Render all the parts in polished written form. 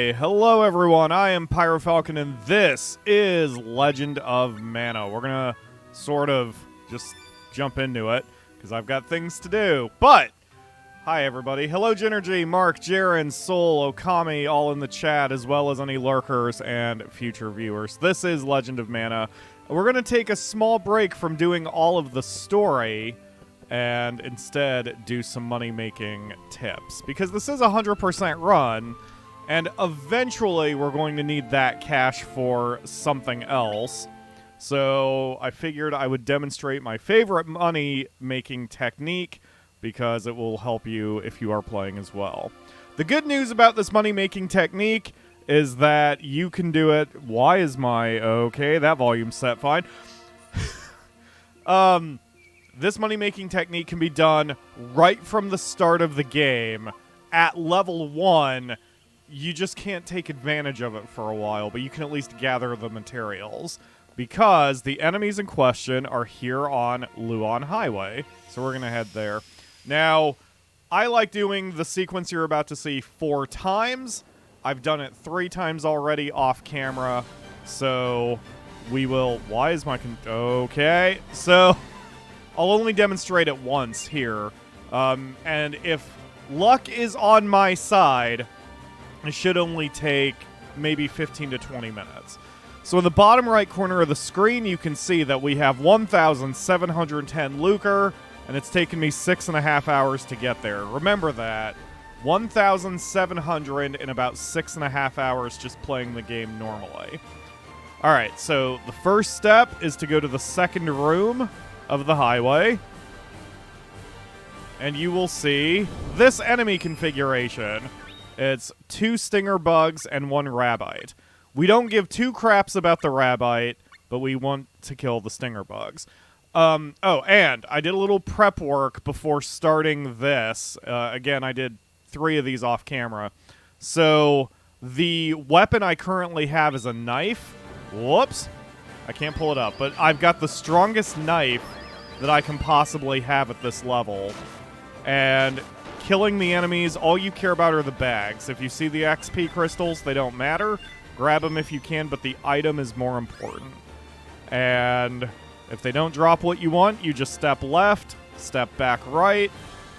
Why, hello everyone, I am PyroFalkon and this is Legend of Mana. We're gonna sort of just jump into it, because I've got things to do. But, hi everybody, hello Genergy, Mark, Jaren, Soul, Okami, all in the chat, as well as any lurkers and future viewers. This is Legend of Mana. We're gonna take a small break from doing all of the story and instead do some money-making tips. Because this is a 100% run, and eventually we're going to need that cash for something else. So I figured I would demonstrate my favorite money-making technique, because it will help you if you are playing as well. The good news about this money-making technique is that you can do it... Why is my... Okay, that volume's set fine. This money-making technique can be done right from the start of the game. At level 1, you just can't take advantage of it for a while, but you can at least gather the materials. Because the enemies in question are here on Luan Highway. So we're going to head there. Now, I like doing the sequence you're about to see 4 times. I've done it 3 times already off camera. So we will... Why is my... Okay, so... I'll only demonstrate it once here, and if luck is on my side, it should only take maybe 15 to 20 minutes. So in the bottom right corner of the screen, you can see that we have 1,710 lucre, and it's taken me 6.5 hours to get there. Remember that. 1,700 in about 6.5 hours just playing the game normally. Alright, so the first step is to go to the second room of the highway, and you will see this enemy configuration. It's 2 stinger bugs and 1 rabbite. We don't give 2 craps about the rabbite, but we want to kill the stinger bugs. Oh, and I did a little prep work before starting this. Again, I did 3 of these off camera. So the weapon I currently have is a knife. Whoops. I can't pull it up, but I've got the strongest knife that I can possibly have at this level. And killing the enemies, all you care about are the bags. If you see the XP crystals, they don't matter. Grab them if you can, but the item is more important. And if they don't drop what you want, you just step left, step back right,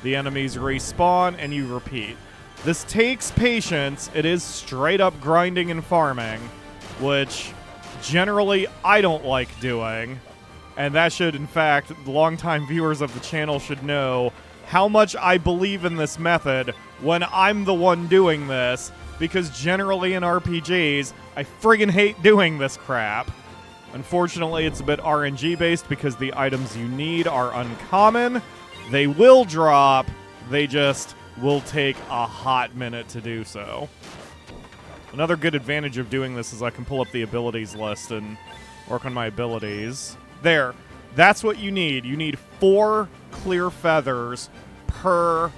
the enemies respawn, and you repeat. This takes patience. It is straight up grinding and farming, which... generally, I don't like doing, and that should, in fact, longtime viewers of the channel should know how much I believe in this method when I'm the one doing this, because generally in RPGs, I friggin' hate doing this crap. Unfortunately, it's a bit RNG-based because the items you need are uncommon. They will drop, they just will take a hot minute to do so. Another good advantage of doing this is I can pull up the abilities list and work on my abilities. There. That's what you need. You need 4 clear feathers per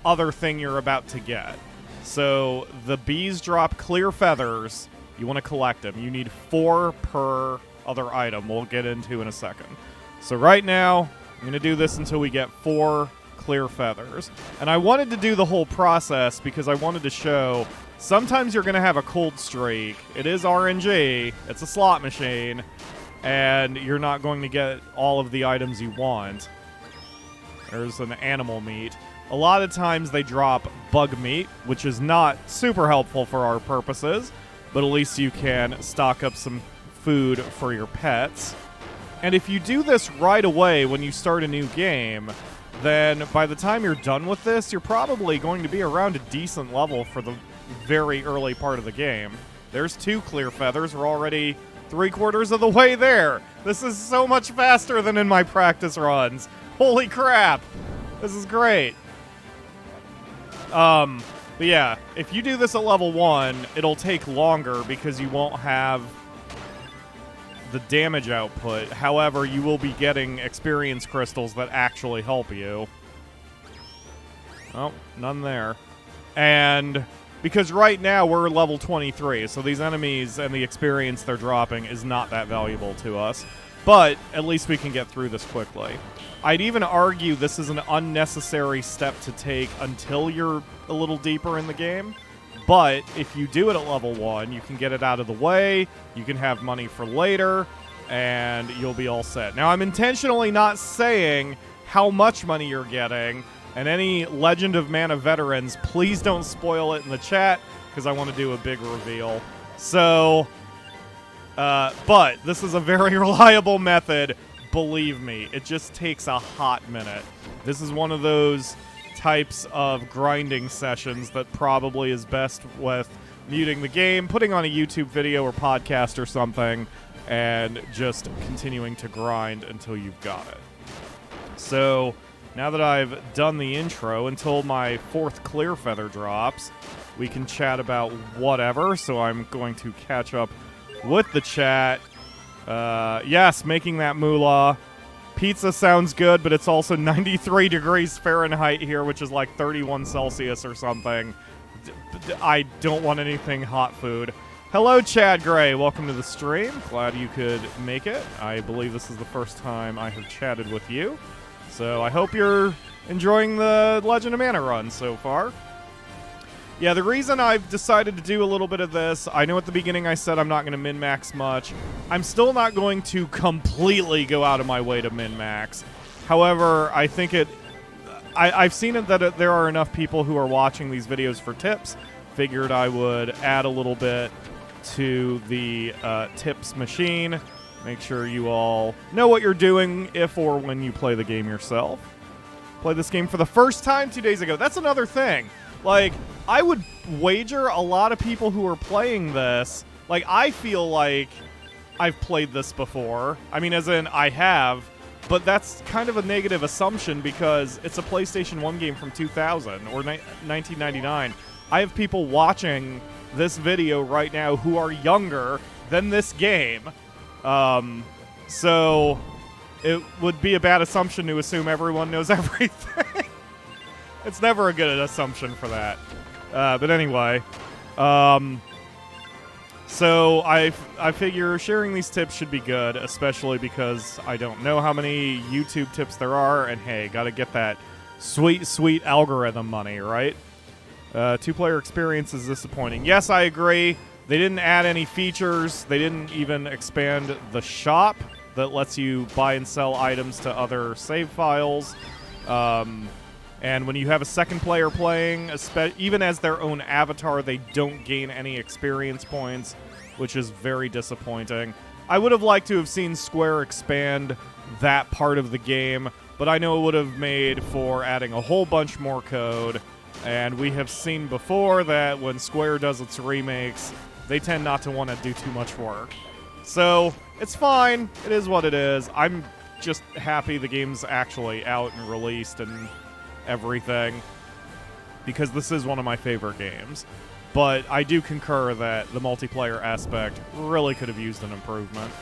other thing you're about to get. So the bees drop clear feathers. You want to collect them. You need 4 per other item. We'll get into in a second. So right now, I'm going to do this until we get 4 clear feathers. And I wanted to do the whole process because I wanted to show... Sometimes you're going to have a cold streak. It is RNG. It's a slot machine. And you're not going to get all of the items you want. There's an animal meat. A lot of times they drop bug meat, which is not super helpful for our purposes. But at least you can stock up some food for your pets. And if you do this right away when you start a new game... then by the time you're done with this, you're probably going to be around a decent level for the very early part of the game. There's 2 clear feathers. We're already 3/4 of the way there. This is so much faster than in my practice runs. Holy crap. This is great. But yeah, if you do this at level 1, it'll take longer because you won't have the damage output. However, you will be getting experience crystals that actually help you. Oh, none there. And because right now we're level 23, so these enemies and the experience they're dropping is not that valuable to us. But at least we can get through this quickly. I'd even argue this is an unnecessary step to take until you're a little deeper in the game. But if you do it at level 1, you can get it out of the way, you can have money for later, and you'll be all set. Now, I'm intentionally not saying how much money you're getting, and any Legend of Mana veterans, please don't spoil it in the chat, because I want to do a big reveal. So, but this is a very reliable method, believe me. It just takes a hot minute. This is one of those types of grinding sessions that probably is best with muting the game, putting on a YouTube video or podcast or something, and just continuing to grind until you've got it. So, now that I've done the intro, until my 4th clear feather drops, we can chat about whatever, so I'm going to catch up with the chat. Yes, making that moolah. Pizza sounds good, but it's also 93 degrees Fahrenheit here, which is like 31 Celsius or something. I don't want anything hot food. Hello, Chad Gray. Welcome to the stream. Glad you could make it. I believe this is the first time I have chatted with you. So I hope you're enjoying the Legend of Mana run so far. Yeah, the reason I've decided to do a little bit of this, I know at the beginning I said I'm not going to min-max much. I'm still not going to completely go out of my way to min-max. However, I think I've seen it that there are enough people who are watching these videos for tips. Figured I would add a little bit to the tips machine. Make sure you all know what you're doing if or when you play the game yourself. Played this game for the first time 2 days ago. That's another thing. Like, I would wager a lot of people who are playing this, like, I feel like I've played this before. I mean, as in, I have, but that's kind of a negative assumption because it's a PlayStation 1 game from 2000 or 1999. I have people watching this video right now who are younger than this game. So it would be a bad assumption to assume everyone knows everything. It's never a good assumption for that. But anyway, so I figure sharing these tips should be good, especially because I don't know how many YouTube tips there are, and hey, gotta get that sweet, sweet algorithm money, right? 2-player experience is disappointing. Yes, I agree. They didn't add any features. They didn't even expand the shop that lets you buy and sell items to other save files. And when you have a second player playing, even as their own avatar, they don't gain any experience points, which is very disappointing. I would have liked to have seen Square expand that part of the game, but I know it would have made for adding a whole bunch more code. And we have seen before that when Square does its remakes, they tend not to want to do too much work. So, it's fine. It is what it is. I'm just happy the game's actually out and released and everything, because this is one of my favorite games. But I do concur that the multiplayer aspect really could have used an improvement.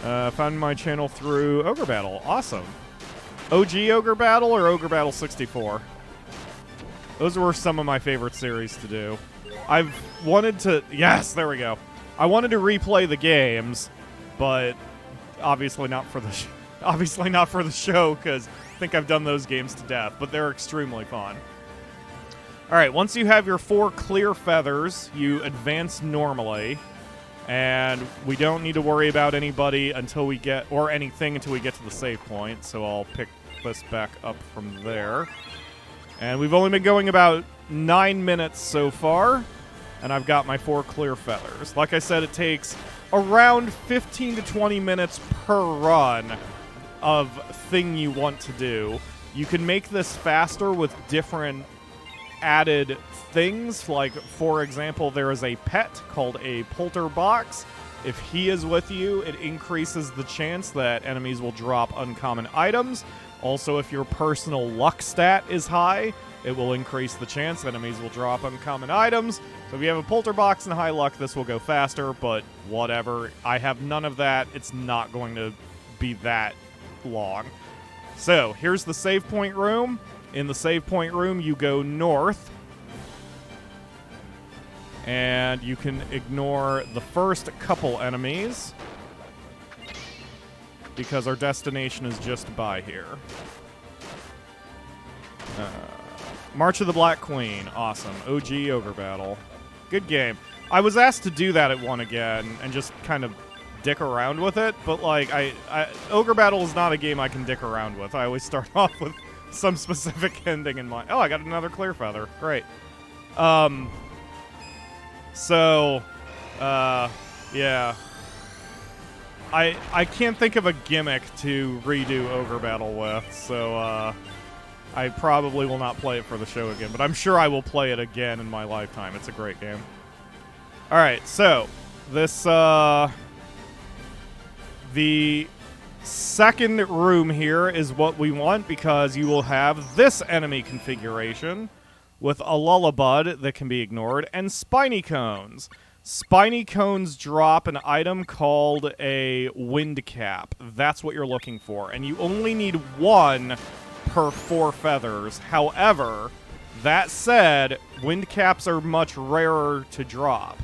Found my channel through Ogre Battle. Awesome. OG Ogre Battle or Ogre Battle 64? Those were some of my favorite series to do. I've wanted to... Yes, there we go. I wanted to replay the games, but obviously not for the show, because I think I've done those games to death, but they're extremely fun. Alright, once you have your 4 clear feathers, you advance normally, and we don't need to worry about anybody until we get, or anything until we get to the save point, so I'll pick this back up from there. And we've only been going about 9 minutes so far, and I've got my 4 clear feathers. Like I said, it takes around 15 to 20 minutes per run of thing you want to do. You can make this faster with different added things. Like, for example, there is a pet called a Polterbox. If he is with you, it increases the chance that enemies will drop uncommon items. Also, if your personal luck stat is high, it will increase the chance enemies will drop uncommon items. So if you have a Polterbox and high luck, this will go faster, but whatever. I have none of that. It's not going to be that long. So, here's the save point room. In the save point room, you go north. And you can ignore the first couple enemies, because our destination is just by here. March of the Black Queen. Awesome. OG Ogre Battle. Good game. I was asked to do that at one again and just kind of dick around with it, but like Ogre Battle is not a game I can dick around with. I always start off with some specific ending in mind. Oh, I got another clear feather. Great. Yeah. I can't think of a gimmick to redo Ogre Battle with, so I probably will not play it for the show again, but I'm sure I will play it again in my lifetime. It's a great game. Alright, so this the second room here is what we want because you will have this enemy configuration with a Lullabud that can be ignored and Spiny Cones. Spiny Cones drop an item called a Wind Cap. That's what you're looking for. And you only need one per 4 feathers. However, that said, Wind Caps are much rarer to drop.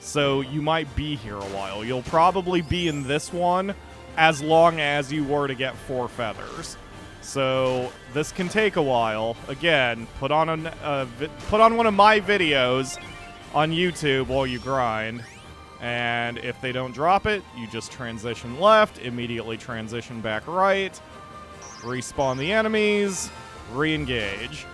So you might be here a while. You'll probably be in this one as long as you were to get 4 feathers. So this can take a while. Again, put on one of my videos on YouTube while you grind, and if they don't drop it, you just transition left, immediately transition back right, respawn the enemies, re-engage.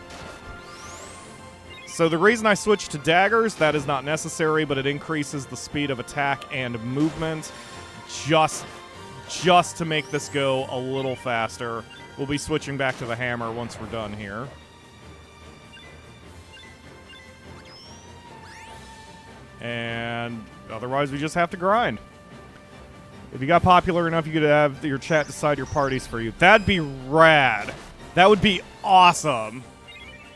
So the reason I switched to daggers, that is not necessary, but it increases the speed of attack and movement just to make this go a little faster. We'll be switching back to the hammer once we're done here. And otherwise, we just have to grind. If you got popular enough, you could have your chat decide your parties for you. That'd be rad. That would be awesome.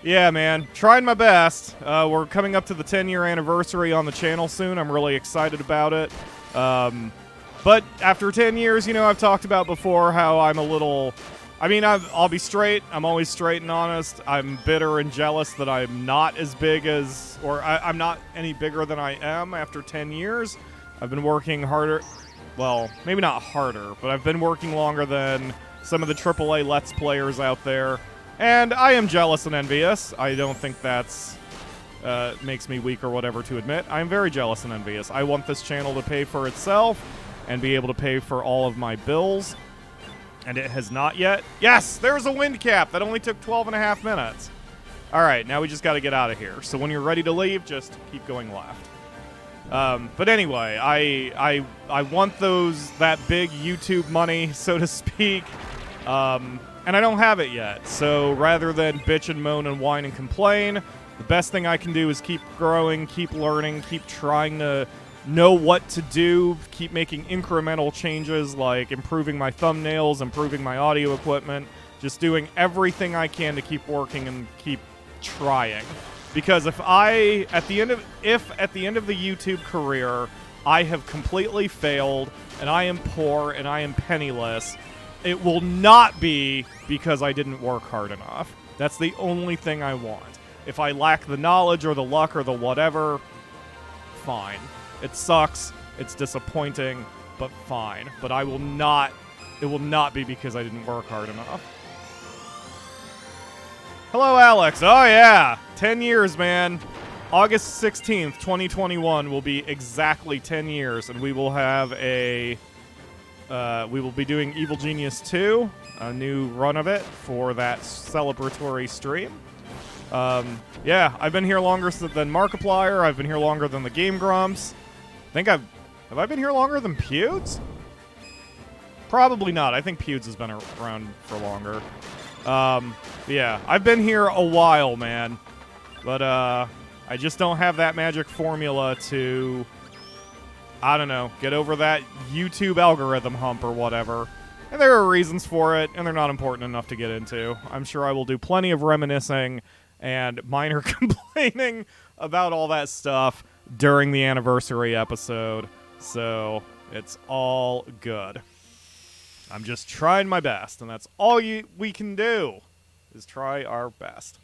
Yeah, man. Trying my best. We're coming up to the 10-year anniversary on the channel soon. I'm really excited about it. But after 10 years, you know, I've talked about before how I'm a little... I mean, I'll be straight. I'm always straight and honest. I'm bitter and jealous that I'm not as big as... Or I'm not any bigger than I am after 10 years. I've been working harder... Well, maybe not harder, but I've been working longer than some of the AAA Let's Players out there. And I am jealous and envious. I don't think that's... makes me weak or whatever to admit. I'm very jealous and envious. I want this channel to pay for itself and be able to pay for all of my bills. And it has not yet. Yes, there's a wind cap. That only took 12.5 minutes. All right, now we just got to get out of here. So when you're ready to leave, just keep going left. But anyway, I want that big YouTube money, so to speak. And I don't have it yet. So rather than bitch and moan and whine and complain, the best thing I can do is keep growing, keep learning, keep trying to know what to do, keep making incremental changes like improving my thumbnails, improving my audio equipment, just doing everything I can to keep working and keep trying. Because if at the end of the YouTube career, I have completely failed and I am poor and I am penniless, it will not be because I didn't work hard enough. That's the only thing I want. If I lack the knowledge or the luck or the whatever, fine. It sucks, it's disappointing, but fine. But it will not be because I didn't work hard enough. Hello, Alex. Oh, yeah. 10 years, man. August 16th, 2021 will be exactly 10 years, and we will have we will be doing Evil Genius 2, a new run of it for that celebratory stream. Yeah, I've been here longer than Markiplier. I've been here longer than the Game Grumps. Have I been here longer than Pewds? Probably not. I think Pewds has been around for longer. Yeah, I've been here a while, man. But, I just don't have that magic formula to, I don't know, get over that YouTube algorithm hump or whatever. And there are reasons for it, and they're not important enough to get into. I'm sure I will do plenty of reminiscing and minor complaining about all that stuff during the anniversary episode, so it's all good. I'm just trying my best, and that's all we can do, is try our best.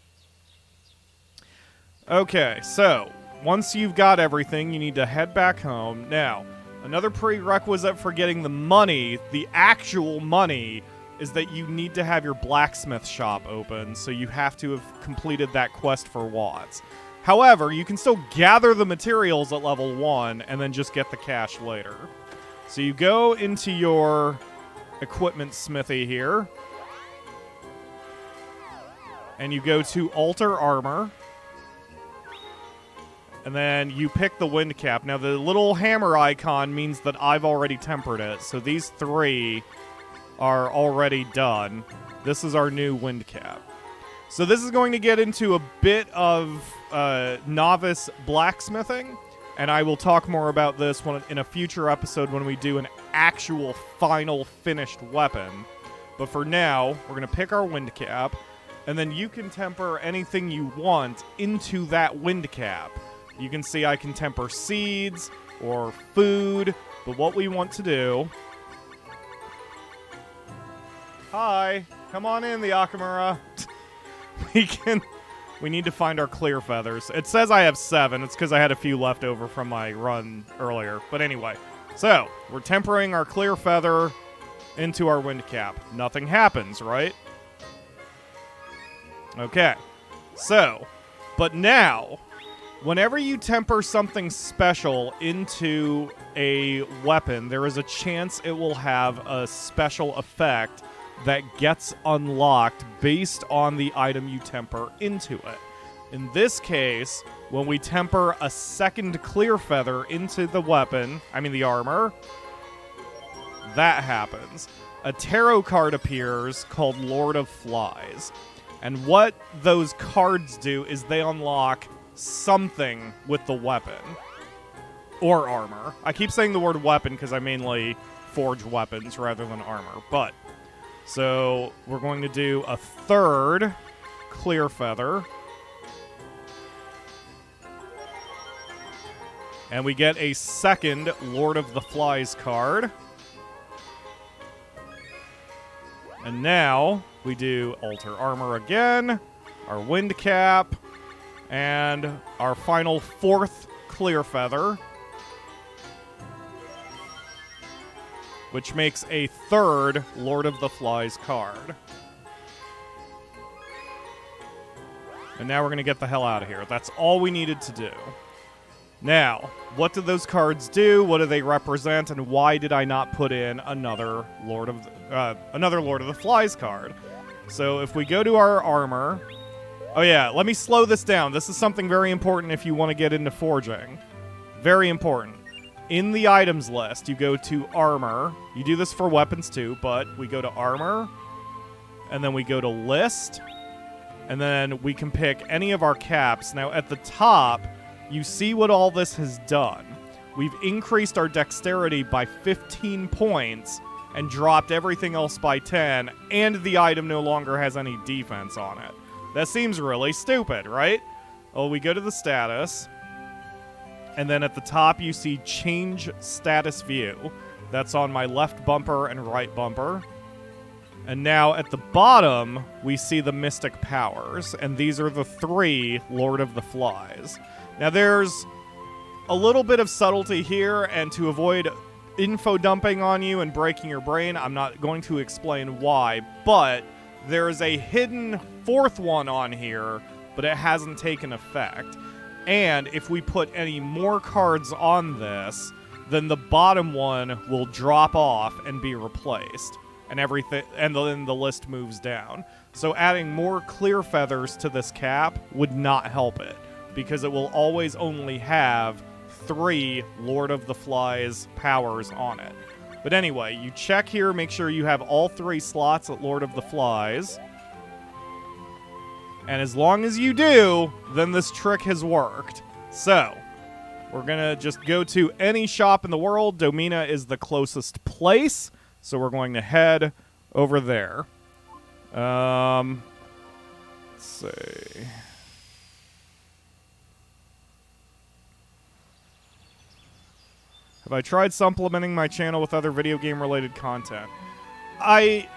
Okay, so once you've got everything, you need to head back home. Now, another prerequisite for getting the money, the actual money is that you need to have your blacksmith shop open, so you have to have completed that quest for Watts. However, you can still gather the materials at level 1 and then just get the cash later. So you go into your equipment smithy here, and you go to Alter Armor, and then you pick the wind cap. Now, the little hammer icon means that I've already tempered it, so these 3 are already done. This is our new wind cap. So this is going to get into a bit of novice blacksmithing, and I will talk more about this in a future episode when we do an actual final finished weapon. But for now, we're going to pick our wind cap, and then you can temper anything you want into that wind cap. You can see I can temper seeds or food, but what we want to do... Hi, come on in, the Akamura. We need to find our clear feathers. It says I have 7. It's because I had a few left over from my run earlier. But anyway, so we're tempering our clear feather into our wind cap. Nothing happens, right? Okay, so, but now, whenever you temper something special into a weapon, there is a chance it will have a special effect that gets unlocked based on the item you temper into it. In this case, when we temper a second clear feather into the weapon, the armor, that happens. A tarot card appears called Lord of Flies. And what those cards do is they unlock something with the weapon. Or armor. I keep saying the word weapon because I mainly forge weapons rather than armor. But, so we're going to do a third clear feather. And we get a second Lord of the Flies card. And now we do Alter Armor again, our wind cap, and our final 4th clear feather, which makes a 3rd Lord of the Flies card. And now we're going to get the hell out of here. That's all we needed to do. Now, what do those cards do? What do they represent? And why did I not put in another Lord of the Flies card? So if we go to our armor... Oh yeah, let me slow this down. This is something very important if you want to get into forging. Very important. In the items list, you go to armor. You do this for weapons too, but we go to armor, and then we go to list, and then we can pick any of our caps. Now at the top, you see what all this has done. We've increased our dexterity by 15 points and dropped everything else by 10, and the item no longer has any defense on it. That seems really stupid, right? Well, we go to the status, and then at the top you see change status view. That's on my left bumper and right bumper. And now at the bottom, we see the mystic powers, and these are the 3 Lord of the Flies. Now there's a little bit of subtlety here, and to avoid info dumping on you and breaking your brain, I'm not going to explain why, but there is a hidden 4th one on here, but it hasn't taken effect. And if we put any more cards on this, then the bottom one will drop off and be replaced, and everything, and then the list moves down. So adding more clear feathers to this cap would not help it, because it will always only have 3 Lord of the Flies powers on it. But anyway, you check here, make sure you have all 3 slots at Lord of the Flies. And as long as you do, then this trick has worked. So, we're going to just go to any shop in the world. Domina is the closest place, so we're going to head over there. Let's see. Have I tried supplementing my channel with other video game-related content?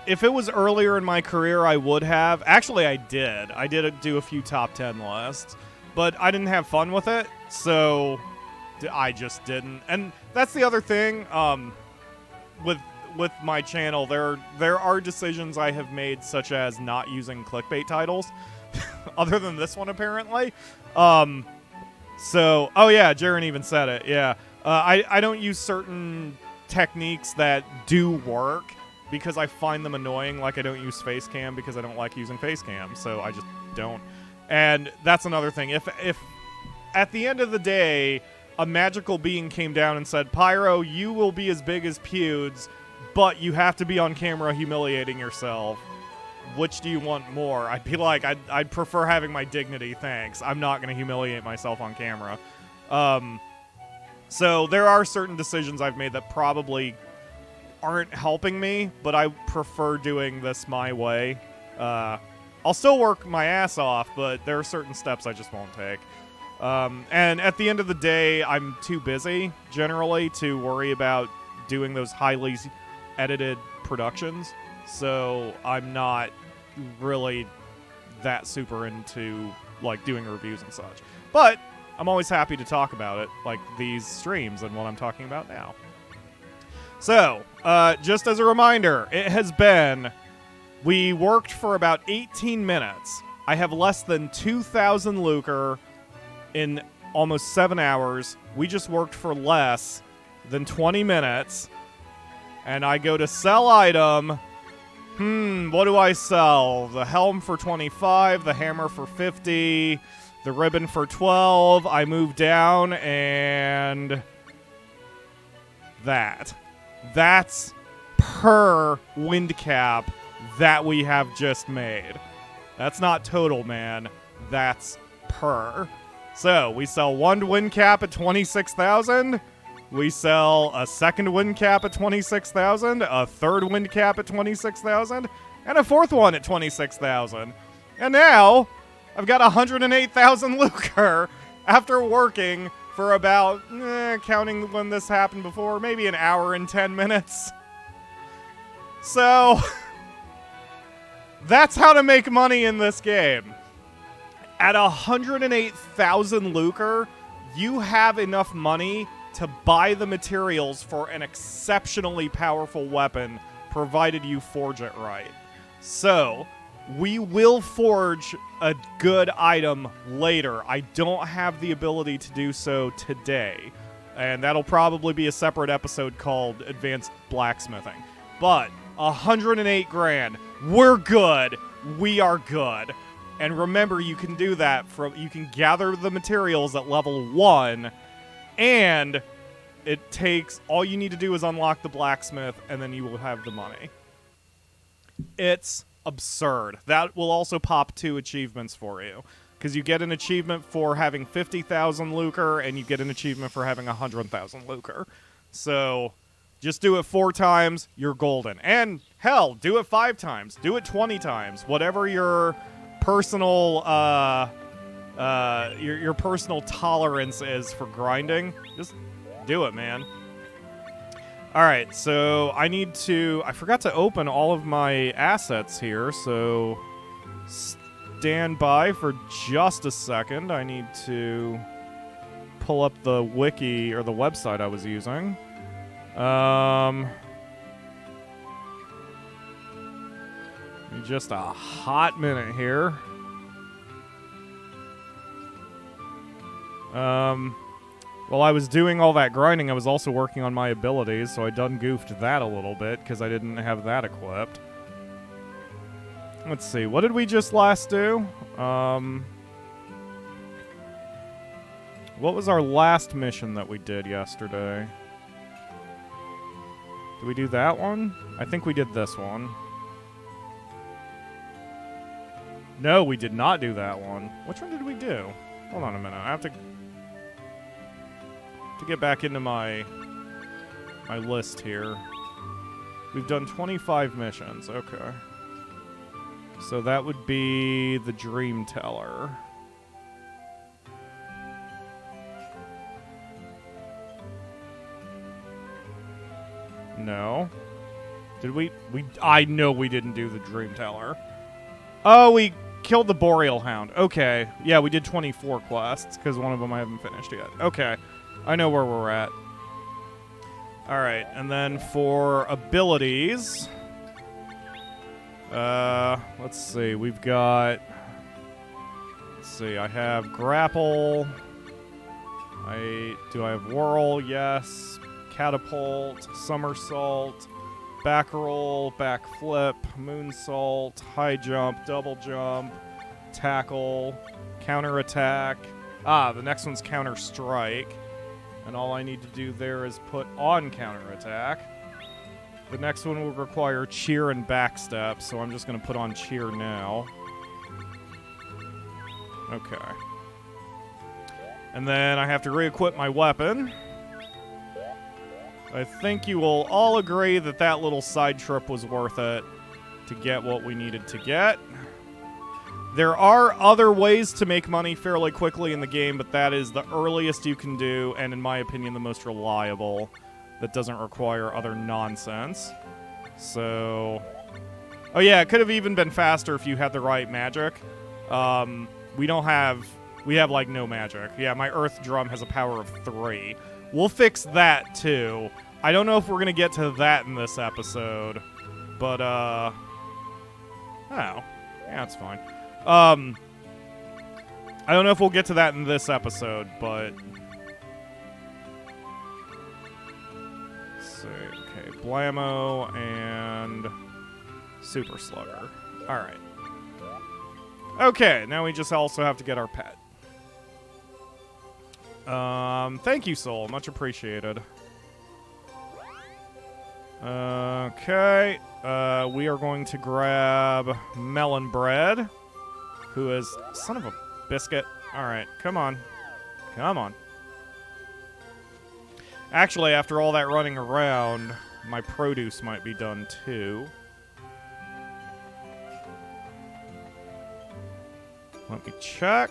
If it was earlier in my career, I would have. Actually, I did. I did do a few top 10 lists, but I didn't have fun with it, so I just didn't. And that's the other thing with with my channel, there are decisions I have made, such as not using clickbait titles, other than this one apparently. So, oh yeah, Jaren even said it. Yeah, I don't use certain techniques that do work because I find them annoying. Like I don't use face cam because I don't like using face cam, so I just don't. And that's another thing. If at the end of the day, a magical being came down and said, Pyro, you will be as big as Pewds, but you have to be on camera humiliating yourself. Which do you want more? I'd be like, I'd prefer having my dignity, thanks. I'm not going to humiliate myself on camera. So there are certain decisions I've made that probably aren't helping me, but I prefer doing this my way. I'll still work my ass off, but there are certain steps I just won't take. And at the end of the day, I'm too busy, generally, to worry about doing those highly edited productions. So I'm not really that super into, like, doing reviews and such. But I'm always happy to talk about it, like these streams and what I'm talking about now. So, just as a reminder, it has been... We worked for about 18 minutes. I have less than 2,000 lucre in almost 7 hours. We just worked for less than 20 minutes. And I go to sell item. What do I sell? The helm for 25, the hammer for 50, the ribbon for 12. I move down and... That's per wind cap that we have just made. That's not total, man. That's per. So, we sell one wind cap at 26,000. We sell a second wind cap at 26,000, a third wind cap at 26,000, and a fourth one at 26,000. And now, I've got 108,000 lucre after working for about, counting when this happened before, maybe an hour and 10 minutes. So, that's how to make money in this game. At 108,000 lucre, you have enough money to buy the materials for an exceptionally powerful weapon, provided you forge it right. So, we will forge a good item later. I don't have the ability to do so today, and that'll probably be a separate episode called Advanced Blacksmithing. But 108 grand, we're good. We are good. And remember, you can do that you can gather the materials at level 1, and it takes, all you need to do is unlock the blacksmith, and then you will have the money. It's absurd. That will also pop 2 achievements for you, because you get an achievement for having 50,000 lucre, and you get an achievement for having 100,000 lucre. So, just do it 4 times, you're golden. And, hell, do it 5 times. Do it 20 times. Whatever your personal, your personal tolerance is for grinding, just do it, man. Alright, so I forgot to open all of my assets here, so stand by for just a second. I need to pull up the wiki, or the website I was using. Just a hot minute here. While I was doing all that grinding, I was also working on my abilities, so I done goofed that a little bit, because I didn't have that equipped. Let's see, what did we just last do? What was our last mission that we did yesterday? Did we do that one? I think we did this one. No, we did not do that one. Which one did we do? Hold on a minute. I have to get back into my list here. We've done 25 missions. Okay. So that would be the Dream Teller. No. Did we? I know we didn't do the Dream Teller. Oh, we killed the Boreal Hound. Okay. Yeah, we did 24 quests, because one of them I haven't finished yet. Okay. I know where we're at. Alright, and then for abilities... let's see, we've got... Let's see, I have Grapple. Do I have Whirl? Yes. Catapult, Somersault, Back Roll, Back Flip, Moonsault, High Jump, Double Jump, Tackle, Counter Attack. Ah, the next one's Counter Strike. And all I need to do there is put on Counter Attack. The next one will require Cheer and Backstep, so I'm just going to put on Cheer now. Okay. And then I have to re-equip my weapon. I think you will all agree that that little side trip was worth it to get what we needed to get. There are other ways to make money fairly quickly in the game, but that is the earliest you can do, and in my opinion, the most reliable. That doesn't require other nonsense. So... Oh yeah, it could have even been faster if you had the right magic. We have, like, no magic. Yeah, my Earth Drum has a power of 3. We'll fix that, too. I don't know if we're going to get to that in this episode. But, oh. Yeah, it's fine. I don't know if we'll get to that in this episode, but... Let's see. Okay, Blammo and Super Slugger. Alright. Okay, now we just also have to get our pet. Thank you, Soul. Much appreciated. Okay. We are going to grab Melon Bread, who is... Son of a biscuit. Alright, come on. Come on. Actually, after all that running around, my produce might be done, too. Let me check.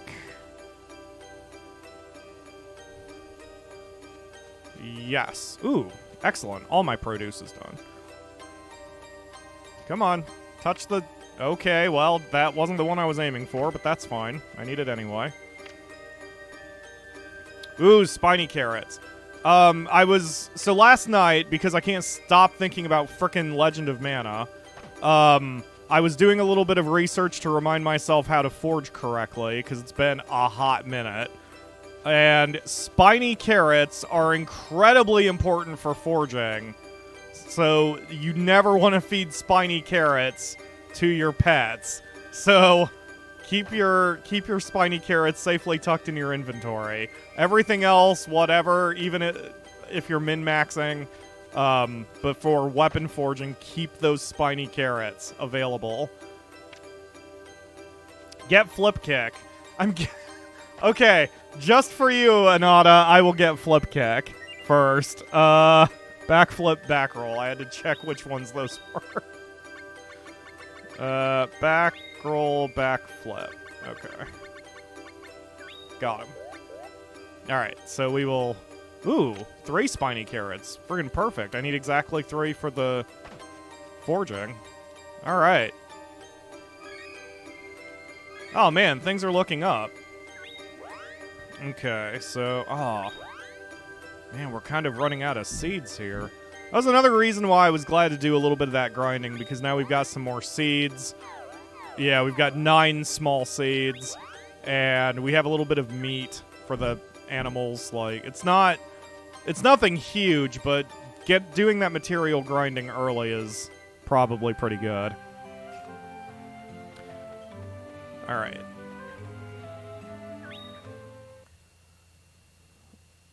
Yes. Ooh, excellent. All my produce is done. Come on. Touch the... Okay, well, that wasn't the one I was aiming for, but that's fine. I need it anyway. Ooh, spiny carrots. So last night, because I can't stop thinking about frickin' Legend of Mana, I was doing a little bit of research to remind myself how to forge correctly, because it's been a hot minute. And spiny carrots are incredibly important for forging. So you never want to feed spiny carrots to your pets. So keep your spiny carrots safely tucked in your inventory. Everything else, whatever, even if you're min-maxing, but for weapon forging, keep those spiny carrots available. Get Flip Kick. Okay, just for you, Anada, I will get Flip Kick first. Backflip, back roll. I had to check which ones those were. Back roll, back flip. Okay. Got him. Alright, so we will... Ooh, 3 spiny carrots. Friggin' perfect. I need exactly 3 for the forging. Alright. Oh man, things are looking up. Okay, so... Oh. Man, we're kind of running out of seeds here. That was another reason why I was glad to do a little bit of that grinding, because now we've got some more seeds. Yeah, we've got 9 small seeds, and we have a little bit of meat for the animals. Like, it's nothing huge, but doing that material grinding early is probably pretty good. Alright.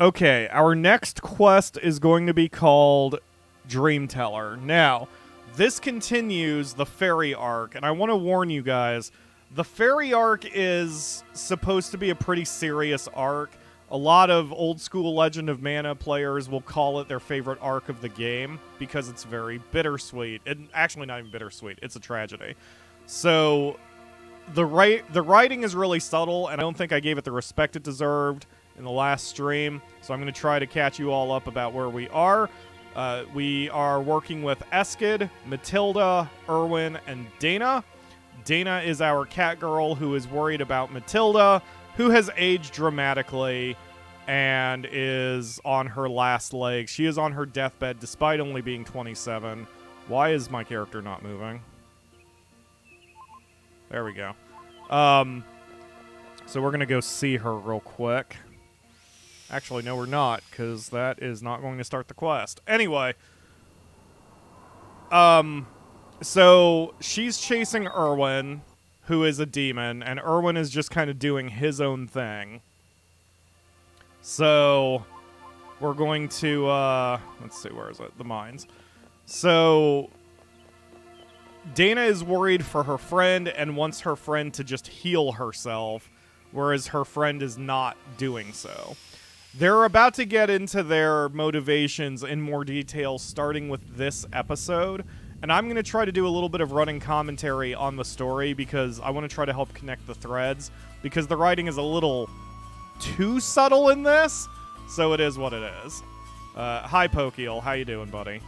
Okay, our next quest is going to be called Dream Teller. Now, this continues the Fairy Arc, and I want to warn you guys, the Fairy Arc is supposed to be a pretty serious arc. A lot of old-school Legend of Mana players will call it their favorite arc of the game, because it's very bittersweet. Actually, not even bittersweet, it's a tragedy. So, the writing is really subtle, and I don't think I gave it the respect it deserved in the last stream, so I'm going to try to catch you all up about where we are. We are working with Eskid, Matilda, Erwin, and Dana. Dana is our cat girl who is worried about Matilda, who has aged dramatically. and is on her last legs. She is on her deathbed despite only being 27. Why is my character not moving? There we go. So we're going to go see her real quick. Actually, no, we're not, because that is not going to start the quest. Anyway. So she's chasing Erwin, who is a demon, and Erwin is just kind of doing his own thing. So we're going to, let's see, where is it? The mines. So Dana is worried for her friend and wants her friend to just heal herself, whereas her friend is not doing so. They're about to get into their motivations in more detail, starting with this episode, and I'm going to try to do a little bit of running commentary on the story because I want to try to help connect the threads, because the writing is a little too subtle in this, so it is what it is. Hi, Pokiehl. How you doing, buddy?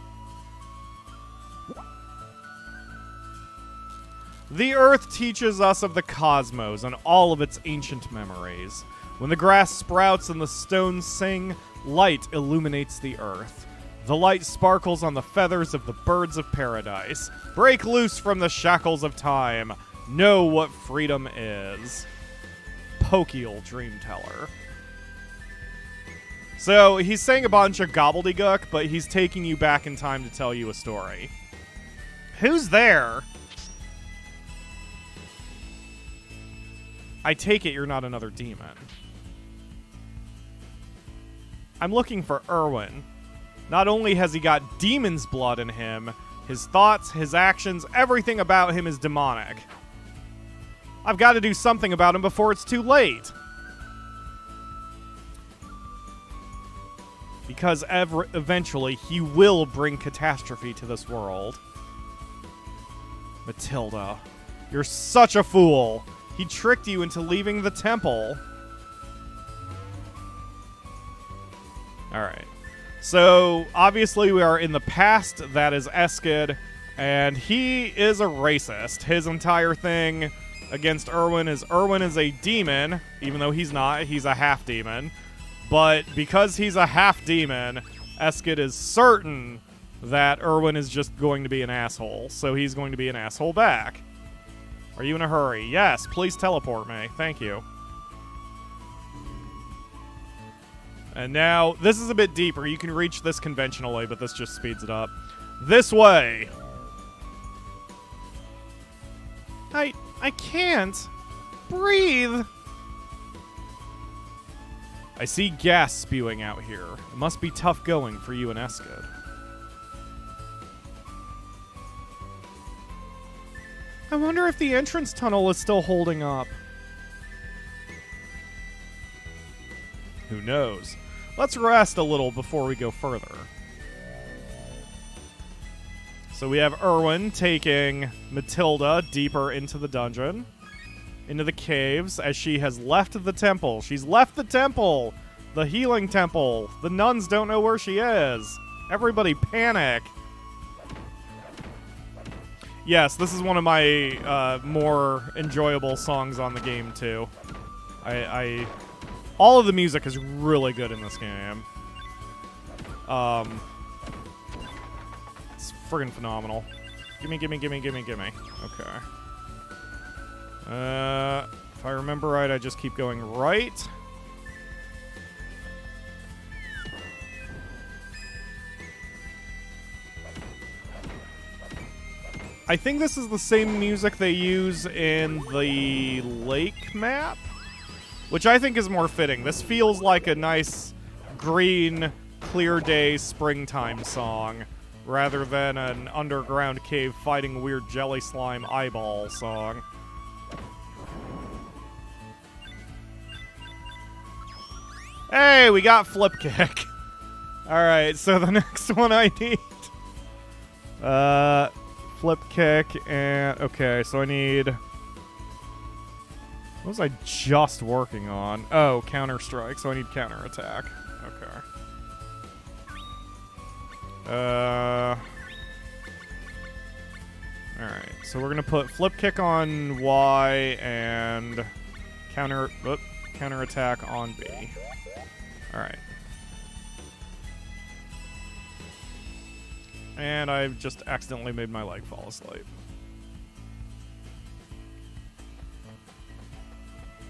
The Earth teaches us of the cosmos and all of its ancient memories. When the grass sprouts and the stones sing, light illuminates the earth. The light sparkles on the feathers of the birds of paradise. Break loose from the shackles of time. Know what freedom is. Pokiehl, Dreamteller. So, he's saying a bunch of gobbledygook, but he's taking you back in time to tell you a story. Who's there? I take it you're not another demon. I'm looking for Erwin. Not only has he got demon's blood in him, his thoughts, his actions, everything about him is demonic. I've got to do something about him before it's too late. Because eventually he will bring catastrophe to this world. Matilda, you're such a fool. He tricked you into leaving the temple. Alright. So, obviously we are in the past. That is Eskid. And he is a racist. His entire thing against Erwin is a demon. Even though he's not. He's a half-demon. But because he's a half-demon, Eskid is certain that Erwin is just going to be an asshole. So he's going to be an asshole back. Are you in a hurry? Yes, please teleport me. Thank you. And now, this is a bit deeper. You can reach this conventionally, but this just speeds it up. This way! I can't breathe! I see gas spewing out here. It must be tough going for you and Eskid. I wonder if the entrance tunnel is still holding up. Who knows? Let's rest a little before we go further. So we have Erwin taking Matilda deeper into the dungeon, into the caves, as she has left the temple. She's left the temple! The healing temple! The nuns don't know where she is! Everybody panic! Yes, this is one of my more enjoyable songs on the game, too. All of the music is really good in this game. It's friggin' phenomenal. Gimme. Okay. If I remember right, I just keep going right. I think this is the same music they use in the lake map, which I think is more fitting. This feels like a nice, green, clear day springtime song, rather than an underground cave fighting weird jelly slime eyeball song. Hey, we got flip kick. Alright, so the next one I need... flip kick and... Okay, so I need... What was I just working on? Oh, counter-strike, so I need counter-attack. Okay. Alright, so we're gonna put flip kick on Y and counter-attack on B. Alright. And I've just accidentally made my leg fall asleep.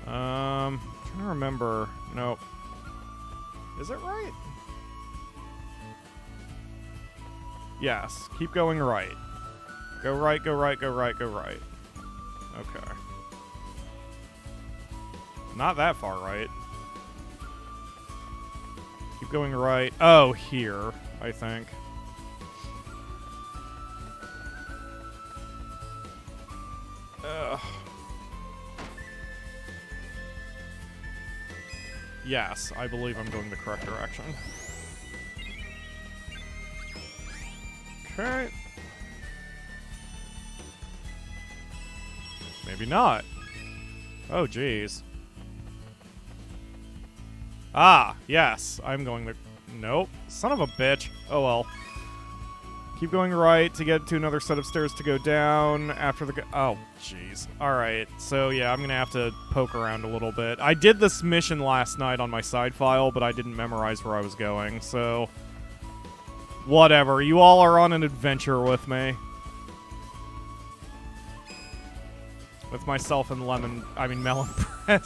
Trying to remember. Nope. Is it right? Yes. Keep going right. Go right, go right, go right, go right. Okay. Not that far right. Keep going right. Oh, here, I think. Ugh. Yes, I believe I'm going the correct direction. Okay. Maybe not. Oh, jeez. Ah, yes. I'm going the... Nope. Son of a bitch. Oh, well. Keep going right to get to another set of stairs to go down after the... Oh, jeez. Alright. So, yeah, I'm going to have to poke around a little bit. I did this mission last night on my side file, but I didn't memorize where I was going, so... Whatever. You all are on an adventure with me. With myself and melon bread.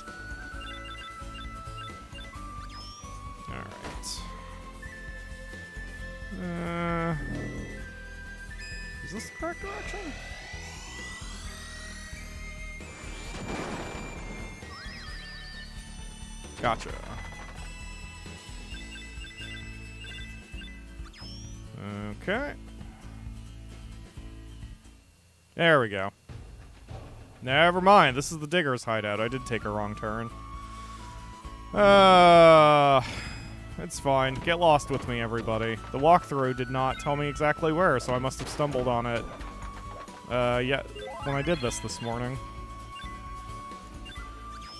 Alright. Is this the correct direction? Gotcha. Okay. There we go. Never mind. This is the digger's hideout. I did take a wrong turn. It's fine. Get lost with me, everybody. The walkthrough did not tell me exactly where, so I must have stumbled on it. Yeah, when I did this morning.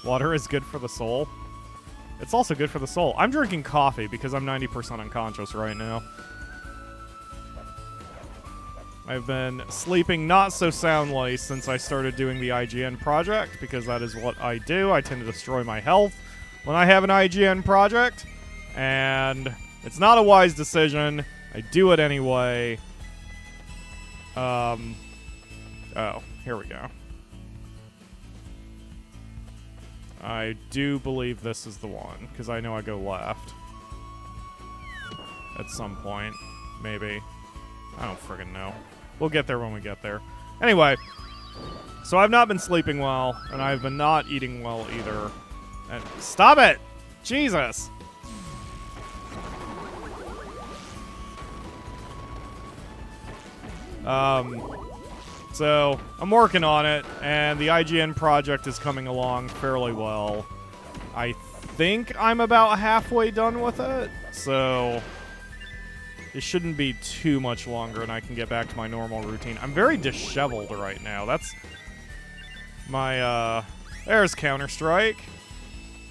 Water is good for the soul. It's also good for the soul. I'm drinking coffee because I'm 90% unconscious right now. I've been sleeping not so soundly since I started doing the IGN project, because that is what I do. I tend to destroy my health when I have an IGN project, and it's not a wise decision. I do it anyway. Oh, here we go. I do believe this is the one, because I know I go left. At some point. Maybe. I don't friggin' know. We'll get there when we get there. Anyway, so I've not been sleeping well, and I've been not eating well either. And stop it! Jesus! So, I'm working on it, and the IGN project is coming along fairly well. I think I'm about halfway done with it, so... It shouldn't be too much longer, and I can get back to my normal routine. I'm very disheveled right now. That's my, there's Counter-Strike.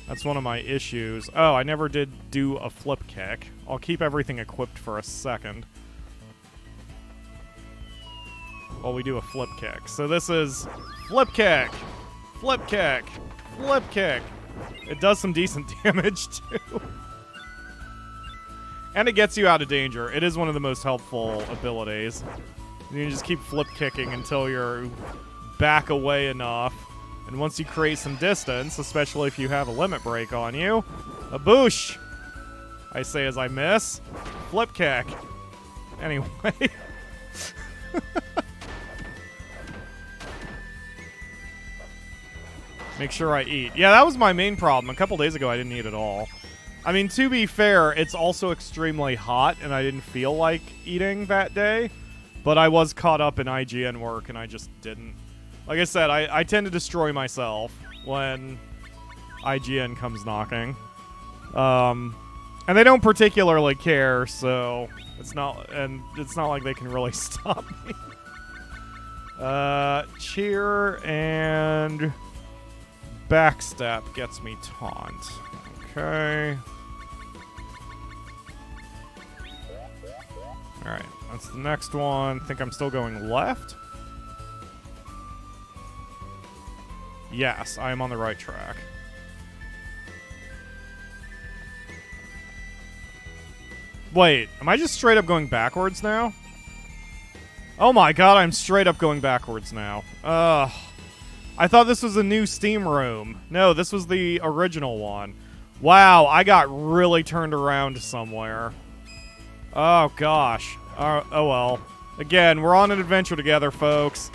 That's one of my issues. Oh, I never did do a flip kick. I'll keep everything equipped for a second while we do a flip kick. So this is flip kick, flip kick, flip kick. It does some decent damage, too. And it gets you out of danger. It is one of the most helpful abilities. You can just keep flip kicking until you're back away enough. And once you create some distance, especially if you have a limit break on you, a boosh! I say as I miss. Flip kick. Anyway. Make sure I eat. Yeah, that was my main problem. A couple days ago, I didn't eat at all. I mean, to be fair, it's also extremely hot, and I didn't feel like eating that day. But I was caught up in IGN work, and I just didn't. Like I said, I tend to destroy myself when IGN comes knocking. And they don't particularly care, so it's not like they can really stop me. Cheer and backstep gets me taunt. Okay. Alright, that's the next one. I think I'm still going left. Yes, I am on the right track. Wait, am I just straight up going backwards now? Oh my god, I'm straight up going backwards now. Ugh. I thought this was a new Steam room. No, this was the original one. Wow, I got really turned around somewhere. Oh gosh. Oh well. Again, we're on an adventure together, folks.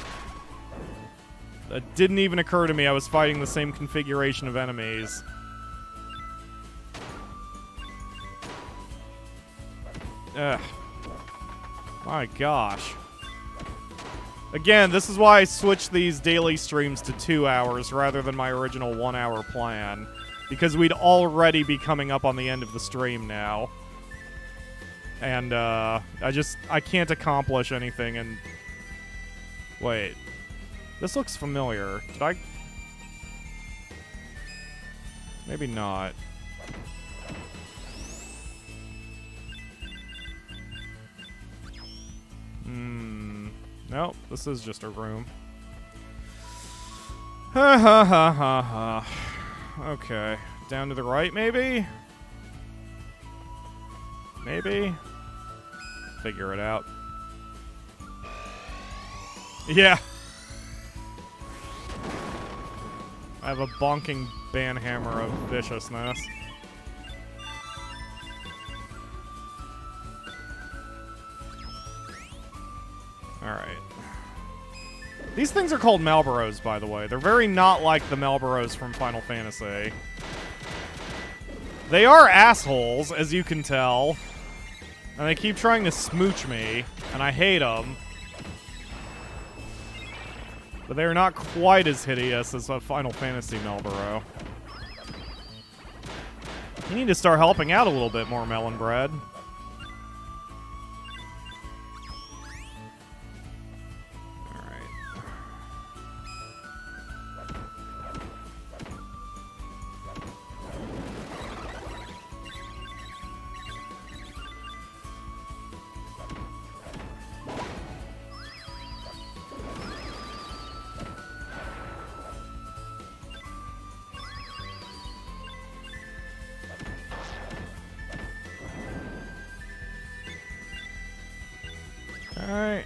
It didn't even occur to me I was fighting the same configuration of enemies. Ugh. My gosh. Again, this is why I switched these daily streams to 2 hours rather than my original 1 hour plan. Because we'd already be coming up on the end of the stream now. And, I can't accomplish anything and... Wait. This looks familiar. Did I... Maybe not. Nope, this is just a room. Ha ha ha ha ha. Okay. Down to the right, maybe? Maybe? Figure it out. Yeah. I have a bonking banhammer of viciousness. Alright. These things are called Malboros, by the way. They're very not like the Malboros from Final Fantasy. They are assholes, as you can tell. And they keep trying to smooch me, and I hate them. But they're not quite as hideous as a Final Fantasy Malboro. You need to start helping out a little bit more, Melon Bread. Alright.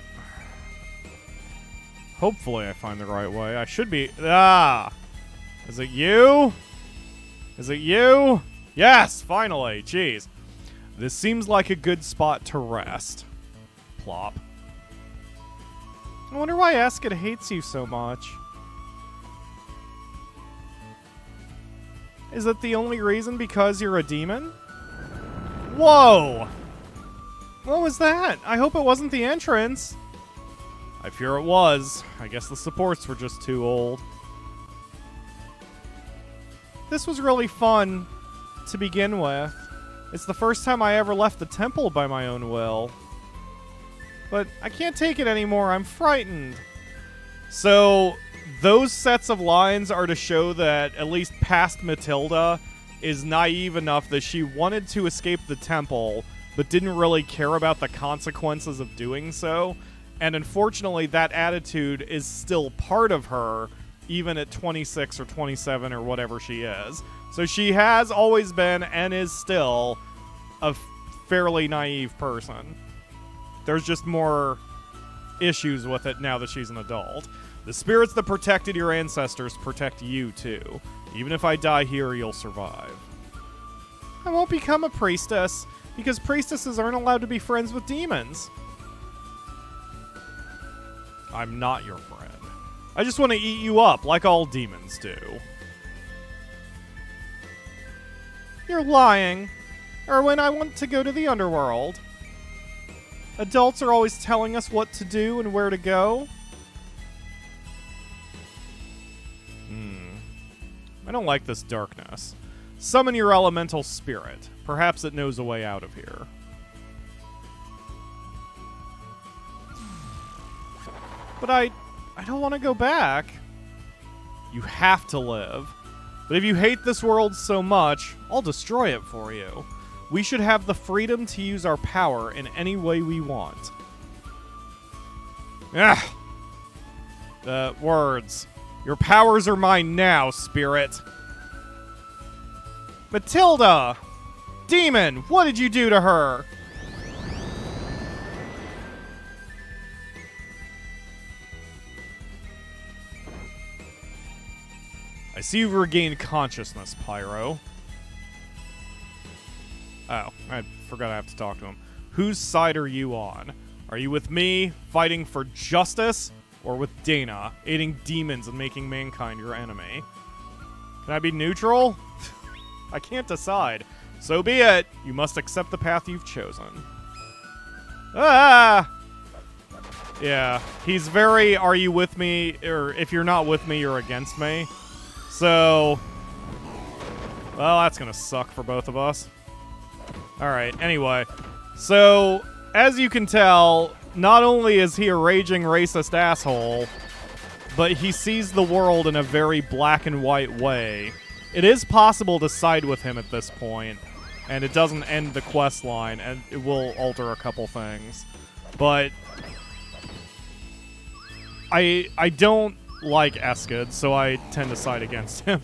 Hopefully I find the right way. I should be... Ah! Is it you? Is it you? Yes! Finally! Jeez. This seems like a good spot to rest. Plop. I wonder why Asked hates you so much. Is it the only reason because you're a demon? Whoa! What was that? I hope it wasn't the entrance. I fear it was. I guess the supports were just too old. This was really fun to begin with. It's the first time I ever left the temple by my own will. But I can't take it anymore. I'm frightened. So, those sets of lines are to show that at least past Matilda is naive enough that she wanted to escape the temple, but didn't really care about the consequences of doing so. And unfortunately, that attitude is still part of her, even at 26 or 27 or whatever she is. So she has always been and is still a fairly naive person. There's just more issues with it now that she's an adult. The spirits that protected your ancestors protect you too. Even if I die here, you'll survive. I won't become a priestess, because priestesses aren't allowed to be friends with demons. I'm not your friend. I just want to eat you up, like all demons do. You're lying. Erwin, I want to go to the underworld. Adults are always telling us what to do and where to go. I don't like this darkness. Summon your elemental spirit. Perhaps it knows a way out of here. But I don't want to go back. You have to live. But if you hate this world so much, I'll destroy it for you. We should have the freedom to use our power in any way we want. Words. Your powers are mine now, spirit. Matilda! Demon, what did you do to her? I see you've regained consciousness, Pyro. Oh, I forgot I have to talk to him. Whose side are you on? Are you with me, fighting for justice, or with Dana, aiding demons and making mankind your enemy? Can I be neutral? I can't decide. So be it. You must accept the path you've chosen. Ah! Yeah, he's very, are you with me, or if you're not with me, you're against me. So, well, that's gonna suck for both of us. Alright, anyway. So, as you can tell, not only is he a raging racist asshole, but he sees the world in a very black and white way. It is possible to side with him at this point, and it doesn't end the quest line, and it will alter a couple things. But I don't like Eskid, so I tend to side against him.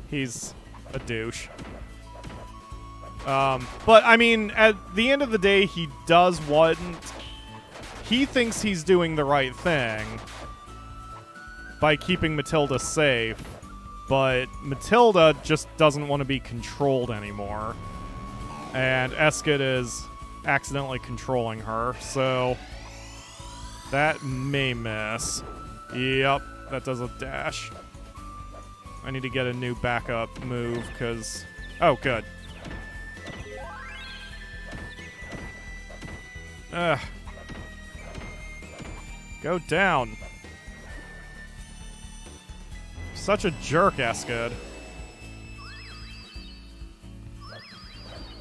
He's a douche. But, I mean, at the end of the day, he does what... He thinks he's doing the right thing by keeping Matilda safe, but Matilda just doesn't want to be controlled anymore. And Eskid is accidentally controlling her, so that may miss. Yep, that does a dash. I need to get a new backup move, because... Oh, good. Ugh. Go down. Such a jerk, Eskid.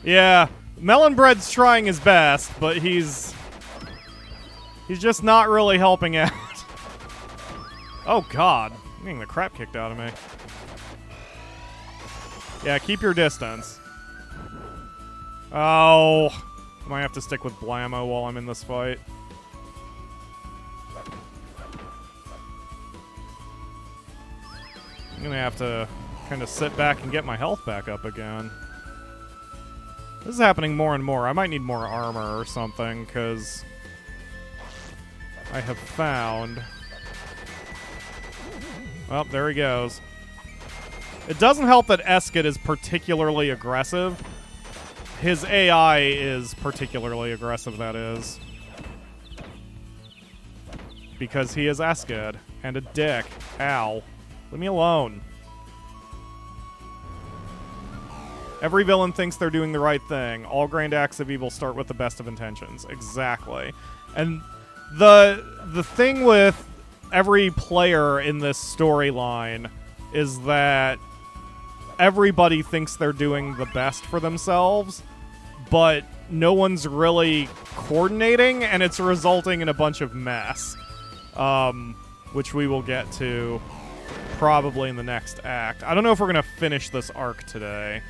Yeah, Melonbread's trying his best, but he's just not really helping out. Oh, God. I'm getting the crap kicked out of me. Yeah, keep your distance. Oh. I might have to stick with Blammo while I'm in this fight. I'm gonna have to kind of sit back and get my health back up again. This is happening more and more. I might need more armor or something, because I have found... Well, there he goes. It doesn't help that Eskid is particularly aggressive. His AI is particularly aggressive, that is. Because he is Eskid. And a dick. Ow. Leave me alone. Every villain thinks they're doing the right thing. All grand acts of evil start with the best of intentions. Exactly. And the thing with every player in this storyline is that everybody thinks they're doing the best for themselves, but no one's really coordinating, and it's resulting in a bunch of mess. Which we will get to probably in the next act. I don't know if we're going to finish this arc today,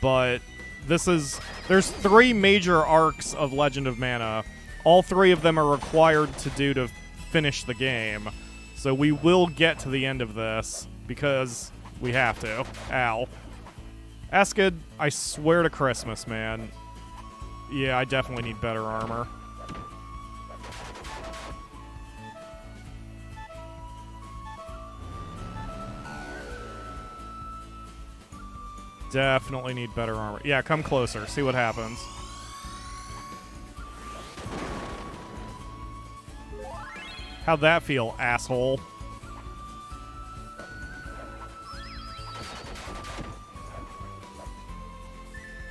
but there's 3 major arcs of Legend of Mana. All 3 of them are required to do to finish the game. So we will get to the end of this, because we have to. Ow. Eskid, I swear to Christmas, man. Yeah, I definitely need better armor. Definitely need better armor. Yeah, come closer. See what happens. How'd that feel, asshole?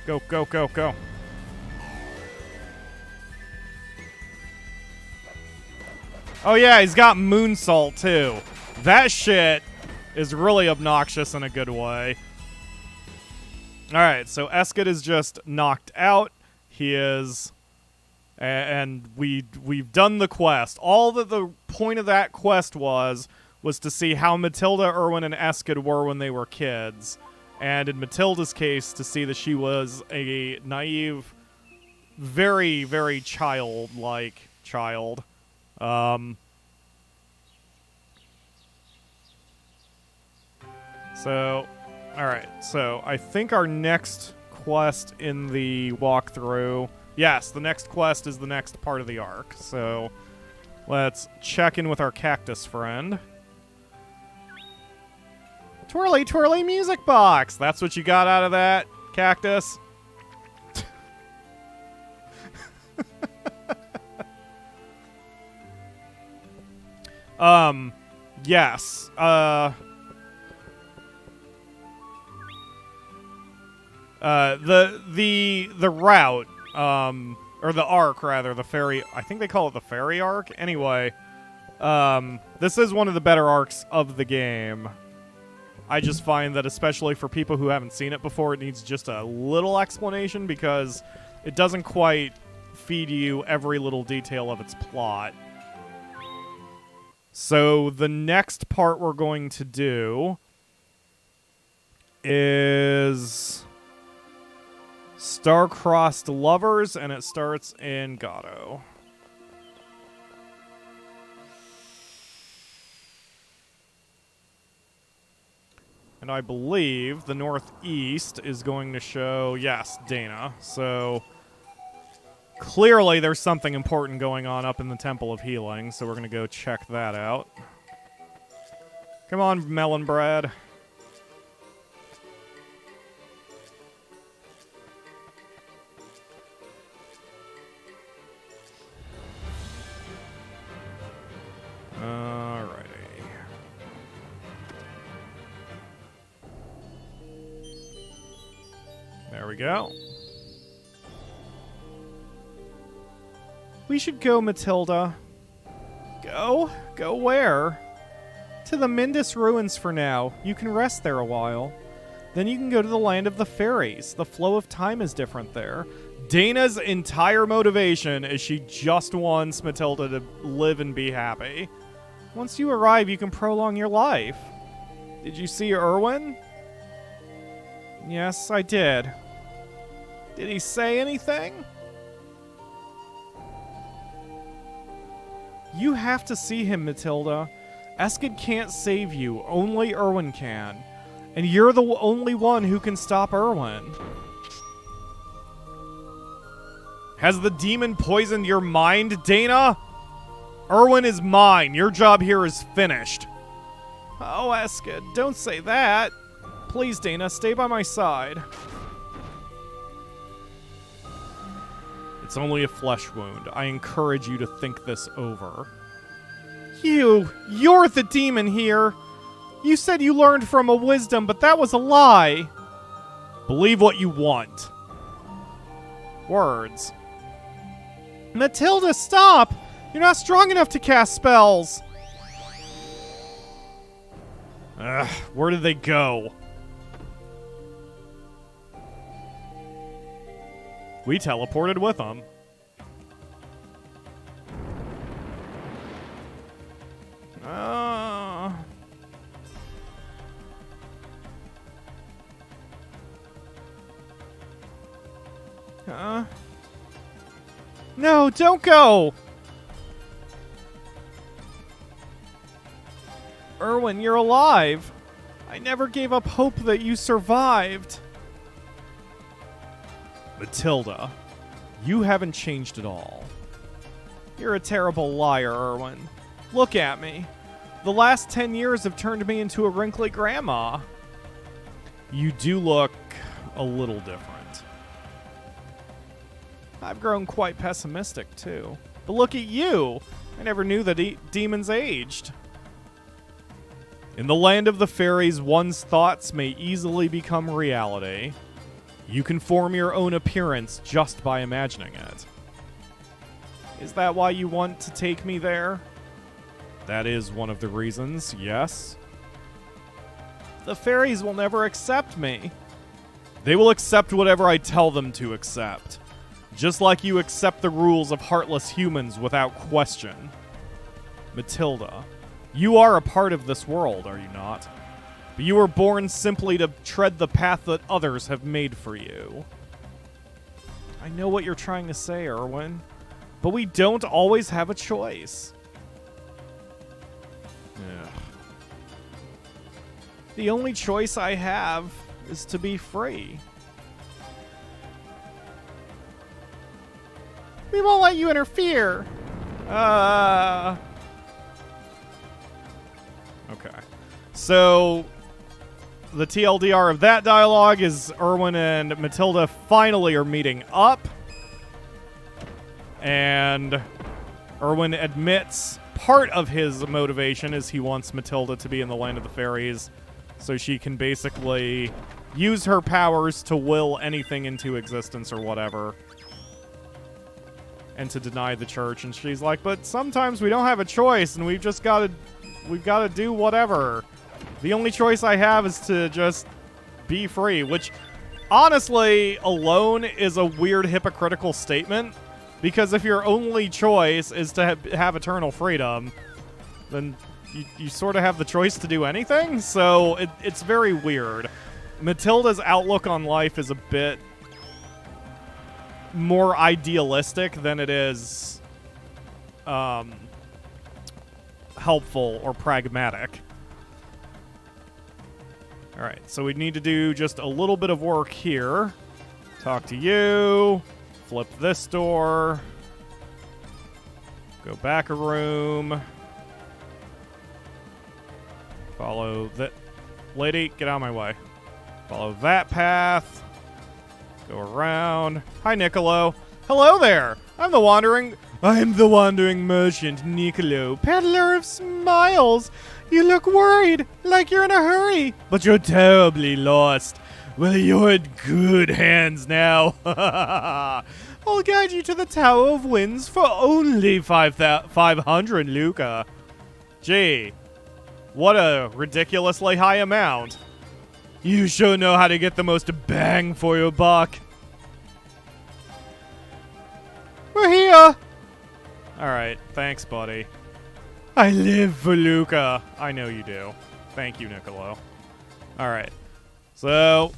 Go, go, go, go. Oh yeah, he's got moonsault too. That shit is really obnoxious in a good way. Alright, so Eskid is just knocked out. He is... And we've done the quest. All that the point of that quest was to see how Matilda, Erwin, and Eskid were when they were kids. And in Matilda's case, to see that she was a naive, very, very childlike child. So, alright. So, I think our next quest in the walkthrough... Yes, the next quest is the next part of the arc. So, let's check in with our cactus friend. Twirly, twirly music box. That's what you got out of that, cactus? Yes. The route, or the arc, rather, the ferry, I think they call it the ferry arc. Anyway, this is one of the better arcs of the game. I just find that, especially for people who haven't seen it before, it needs just a little explanation because it doesn't quite feed you every little detail of its plot. So the next part we're going to do is Star-Crossed Lovers, and it starts in Gato. And I believe the northeast is going to show, yes, Dana. So clearly there's something important going on up in the Temple of Healing, so we're going to go check that out. Come on, melon bread. Alrighty. There we go. We should go, Matilda. Go? Go where? To the Mindus Ruins for now. You can rest there a while. Then you can go to the land of the fairies. The flow of time is different there. Dana's entire motivation is she just wants Matilda to live and be happy. Once you arrive, you can prolong your life. Did you see Erwin? Yes, I did. Did he say anything? You have to see him, Matilda. Eskid can't save you. Only Erwin can. And you're the only one who can stop Erwin. Has the demon poisoned your mind, Dana? Erwin is mine. Your job here is finished. Oh, Eskid, don't say that. Please, Dana, stay by my side. It's only a flesh wound. I encourage you to think this over. You're the demon here. You said you learned from a wisdom, but that was a lie. Believe what you want. Words. Matilda, stop! You're not strong enough to cast spells. Ugh, where did they go? We teleported with them. No, don't go! Erwin, you're alive. I never gave up hope that you survived. Matilda, you haven't changed at all. You're a terrible liar, Erwin. Look at me. The last 10 years have turned me into a wrinkly grandma. You do look a little different. I've grown quite pessimistic, too. But look at you! I never knew that demons aged. In the land of the fairies, one's thoughts may easily become reality. You can form your own appearance just by imagining it. Is that why you want to take me there? That is one of the reasons, yes. The fairies will never accept me. They will accept whatever I tell them to accept. Just like you accept the rules of heartless humans without question. Matilda, you are a part of this world, are you not? But you were born simply to tread the path that others have made for you. I know what you're trying to say, Erwin, but we don't always have a choice. Ugh. The only choice I have is to be free. We won't let you interfere. Okay. So, the TLDR of that dialogue is Erwin and Matilda finally are meeting up. And Erwin admits part of his motivation is he wants Matilda to be in the Land of the Fairies so she can basically use her powers to will anything into existence or whatever. And to deny the church. And she's like, but sometimes we don't have a choice and we've got to do whatever. The only choice I have is to just be free, which honestly alone is a weird hypocritical statement, because if your only choice is to have eternal freedom, then you sort of have the choice to do anything. So it's very weird. Matilda's outlook on life is a bit more idealistic than it is helpful or pragmatic. Alright, so we need to do just a little bit of work here. Talk to you. Flip this door. Go back a room. Follow that. Lady, get out of my way. Follow that path. Go around. Hi, Niccolo. Hello there. I'm the wandering merchant, Niccolo, peddler of smiles. You look worried, like you're in a hurry, but you're terribly lost. Well, you're in good hands now. I'll guide you to the Tower of Winds for only 500 Luca. Gee, what a ridiculously high amount. You sure know how to get the most bang for your buck. We're here. Alright, thanks, buddy. I live for Luca. I know you do. Thank you, Niccolo. Alright. So,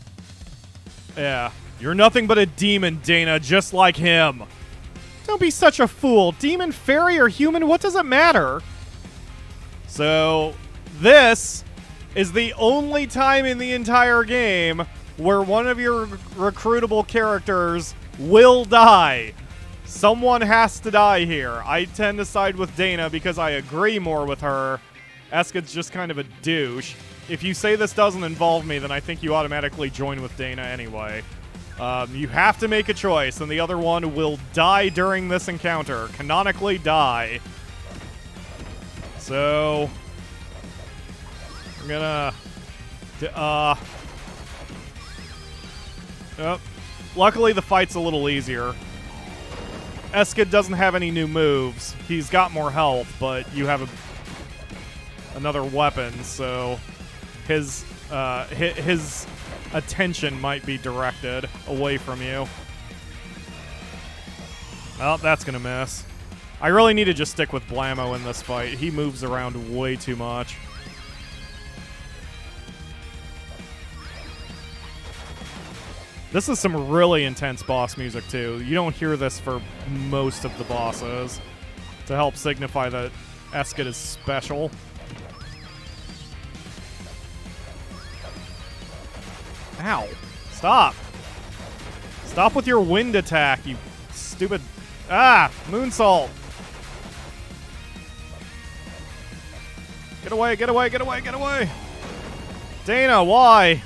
yeah. You're nothing but a demon, Dana, just like him. Don't be such a fool. Demon, fairy, or human, what does it matter? So, this is the only time in the entire game where one of your recruitable characters will die. Someone has to die here. I tend to side with Dana because I agree more with her. Eskid's just kind of a douche. If you say this doesn't involve me, then I think you automatically join with Dana anyway. You have to make a choice, and the other one will die during this encounter. Canonically die. So, I'm gonna... oh, luckily the fight's a little easier. Eskid doesn't have any new moves. He's got more health, but you have another weapon, so his attention might be directed away from you. Well, that's gonna miss. I really need to just stick with Blammo in this fight. He moves around way too much. This is some really intense boss music, too. You don't hear this for most of the bosses, to help signify that Eskid is special. Ow. Stop. Stop with your wind attack, you stupid... Ah! Moonsault! Get away, get away, get away, get away! Dana, why?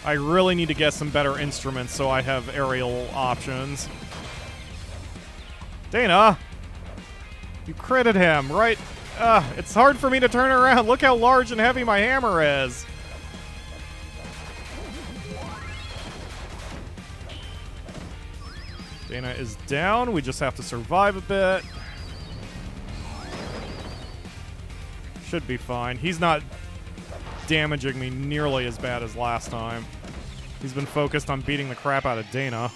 I really need to get some better instruments so I have aerial options. Dana! You critted him, right? It's hard for me to turn around. Look how large and heavy my hammer is. Dana is down. We just have to survive a bit. Should be fine. He's not damaging me nearly as bad as last time. He's been focused on beating the crap out of Dana.